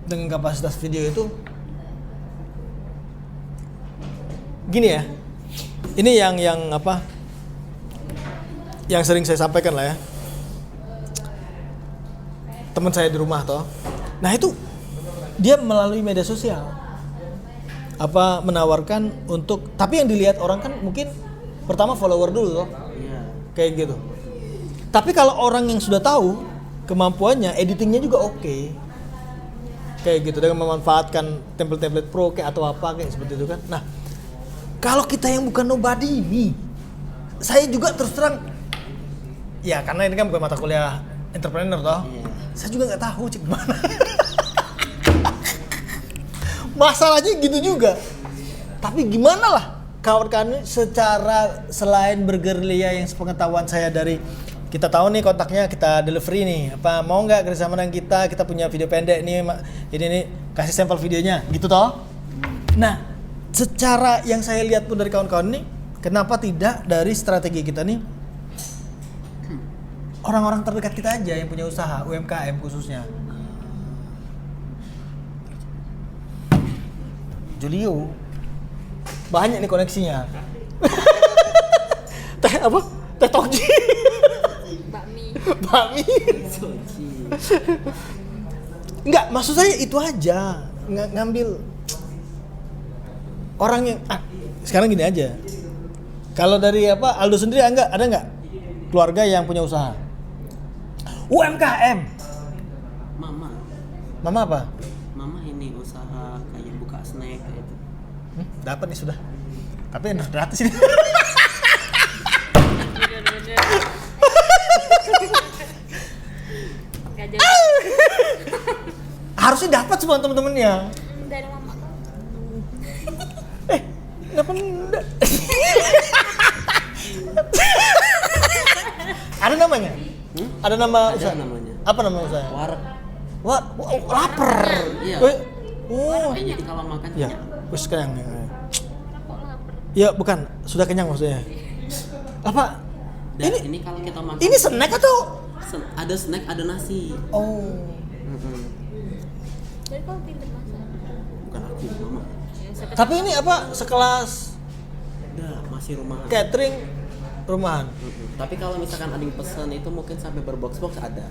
dengan kapasitas video itu? Gini ya, ini yang apa? Yang sering saya sampaikan lah ya. Teman saya di rumah toh, Nah itu dia melalui media sosial apa menawarkan untuk, tapi yang dilihat orang kan mungkin pertama follower dulu loh, Iya. kayak gitu. Tapi kalau orang yang sudah tahu kemampuannya, editingnya juga oke, kayak gitu, dengan memanfaatkan template-template pro kayak atau apa kayak seperti itu kan. Nah kalau kita yang bukan nobody ini, saya juga terus terang, ya karena ini kan bukan mata kuliah entrepreneur toh, saya juga nggak tahu cek gimana. Masalahnya gitu juga. Tapi gimana lah kawan-kawan secara selain bergerilya yang sepengetahuan saya dari, kita tahu nih kontaknya, kita delivery nih, apa mau nggak kerjasama dengan kita punya video pendek nih, ini kasih sampel videonya gitu toh. Nah secara yang saya lihat pun dari kawan-kawan nih, kenapa tidak dari strategi kita nih orang-orang terdekat kita aja yang punya usaha UMKM khususnya. Julio banyak nih koneksinya. Teh apa? Teh Tokji. Bakmi. Enggak, maksud saya itu aja. Ngambil orang yang sekarang gini aja. Kalau dari apa Aldo sendiri ada nggak keluarga yang punya usaha UMKM? Mama apa? Mama ini usaha kayak buka snack kayak itu. Dapat nih sudah. Tapi yang gratis ini. Nggak jadi. Harusnya dapat semua temen-temennya. Dari mama. Kenapa enggak? Ada namanya? Ada nama Ada usaha? namanya. Apa nama usaha? Warak. Wah, lapar. Iya. Oh. Jadi kalau makan Ya, kenyang. wis kenyang. Ya, bukan, sudah kenyang maksudnya. Apa? Dan ini kalau kita makan. Ini snack atau? Ada snack, ada nasi. Oh. Jadi kau pinter masak. Bukan aku, mama. Tapi ini apa? Sekelas Udah, masih rumahan. catering rumahan. Tapi kalau misalkan ada yang pesan itu mungkin sampai berbox-box ada.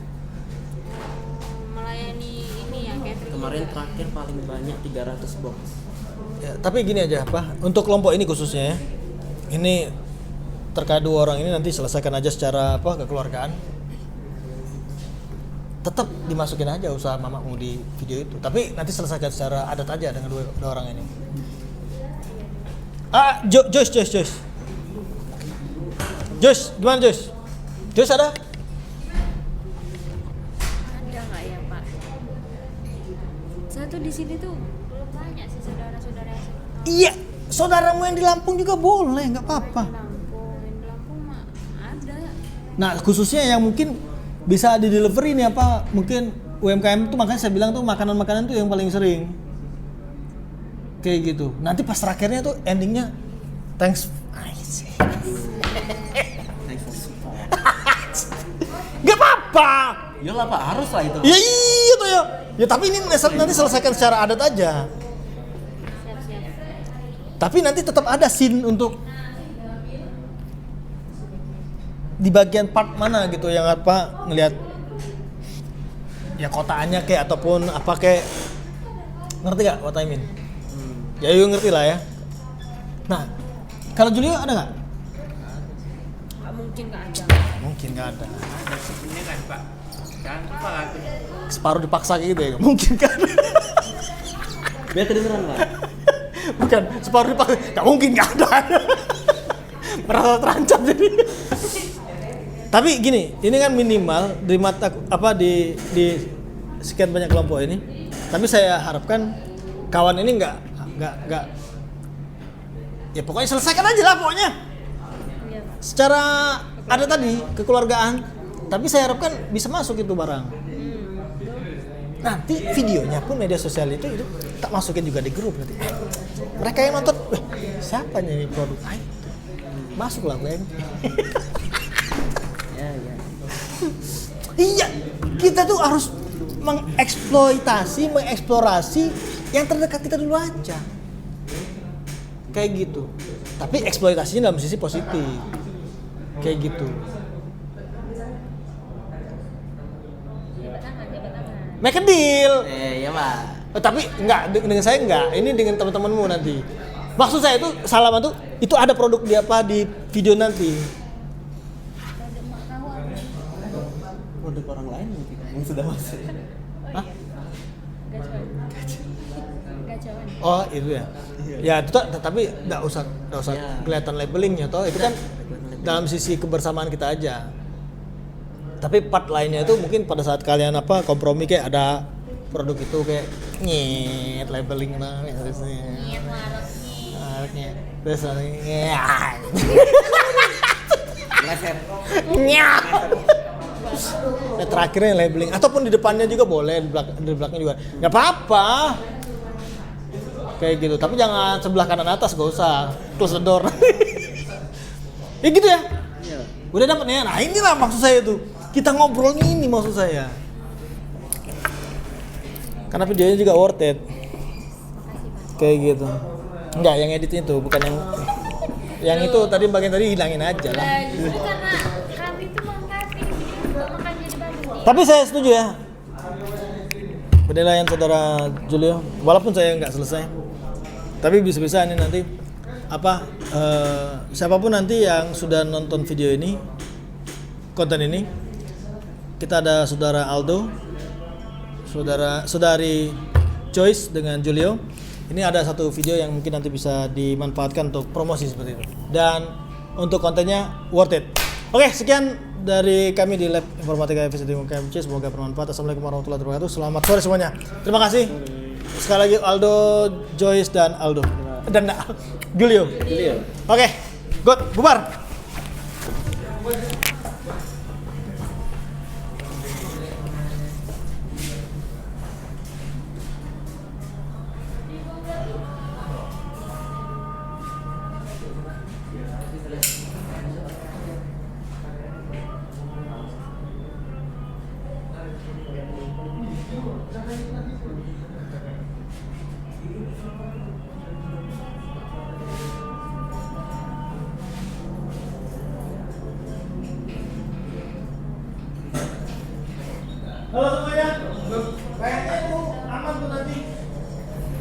Melayani ini ya catering. Kemarin terakhir paling banyak 300 box. Ya, tapi gini aja Pak, untuk kelompok ini khususnya ya. Ini terkait dua orang ini nanti selesaikan aja secara kekeluargaan. Tetap dimasukin aja usaha mamamu di video itu. Tapi nanti selesaikan secara adat aja dengan dua orang ini. Josh. Josh, gimana Josh? Josh ada? Ada nggak ya Pak? Saya tuh di sini tuh belum banyak sih saudara-saudara yang saya kenal. Iya, saudaramu yang di Lampung juga boleh, nggak apa-apa. Yang di Lampung mah ada. Nah, khususnya yang mungkin bisa di delivery nih apa, mungkin UMKM itu, makanya saya bilang tuh makanan-makanan tuh yang paling sering. Kayak gitu. Nanti pas terakhirnya tuh endingnya thanks. Thanks for support. Gak apa-apa. Iyalah Pak, harus lah itu. Ya iya tuh ya. Ya tapi ini nanti selesaikan secara adat aja. Siap-siap. Tapi nanti tetap ada scene untuk di bagian part mana gitu yang apa ngelihat ya kotaannya kayak ataupun apa kayak, ngerti gak what I mean? Ya you ngerti lah ya. Nah kalau Julio ada nggak? Nggak mungkin nggak ada. Mungkin nggak ada. Ada sebenarnya kan Pak. Kan Pak aku Separuh dipaksa gitu ya? Mungkin kan? Biar kedengeran Pak. Bukan separuh dipaksa, nggak mungkin nggak ada. Merasa terancam jadi. Tapi gini, ini kan minimal di mata apa di sekian banyak kelompok ini. Tapi saya harapkan kawan ini nggak ya pokoknya selesaikan aja lah pokoknya. Iya. Secara ada tadi kekeluargaan, tapi saya harapkan bisa masuk itu barang. Nanti videonya pun media sosial itu tak masukin juga di grup nanti. Mereka yang nonton, siapa nih produk? Masuklah gue. Ya. Iya, kita tuh harus mengeksplorasi yang terdekat kita dulu aja. Kayak gitu. Tapi eksploitasinya dalam sisi positif. Kayak gitu. Jabat tangan. make a deal. Iya pak. Tapi enggak dengan saya enggak. Ini dengan teman-temanmu nanti. Maksud saya itu salaman tuh itu ada produk di apa di video nanti. Produk orang lain mungkin yang sudah masuk. Hah? Gacauan. Oh itu ya. Ya itu tapi enggak usah Ya. kelihatan labelingnya toh. Itu kan dalam sisi kebersamaan kita aja. Tapi part lainnya itu mungkin pada saat kalian kompromi kayak ada produk itu kayak nyet labeling lah harusnya. Nyet Mereknya. Terus nyet. Leser. Nyet. Nah, terakhirnya labeling ataupun di depannya juga boleh, di belakangnya juga. Enggak apa-apa. Kayak gitu. Tapi jangan sebelah kanan atas gak usah. Close the door. Ya gitu ya. Iya. Udah dapet nih. Nah, inilah maksud saya tuh. Kita ngobrolnya ini maksud saya. Karena videonya juga worth it. Kayak gitu. Enggak, yang edit itu bukan yang itu tadi bagian tadi hilangin aja lah. Justru karena kami tuh mengkapi makan jadi bagus. Tapi saya setuju ya. Penilaian saudara Julio, walaupun saya nggak selesai, tapi bisa-bisa ini nanti siapapun nanti yang sudah nonton video ini, konten ini, kita ada saudara Aldo, saudari Joyce dengan Julio. Ini ada satu video yang mungkin nanti bisa dimanfaatkan untuk promosi seperti itu. Dan untuk kontennya worth it. Oke, sekian dari kami di Lab Informatika FSD UKMC. Semoga bermanfaat. Assalamualaikum warahmatullahi wabarakatuh. Selamat sore semuanya. Terima kasih. Sekali lagi Aldo, Joyce dan Aldo. Dan Julio. Oke, good. Bubar. Halo semuanya.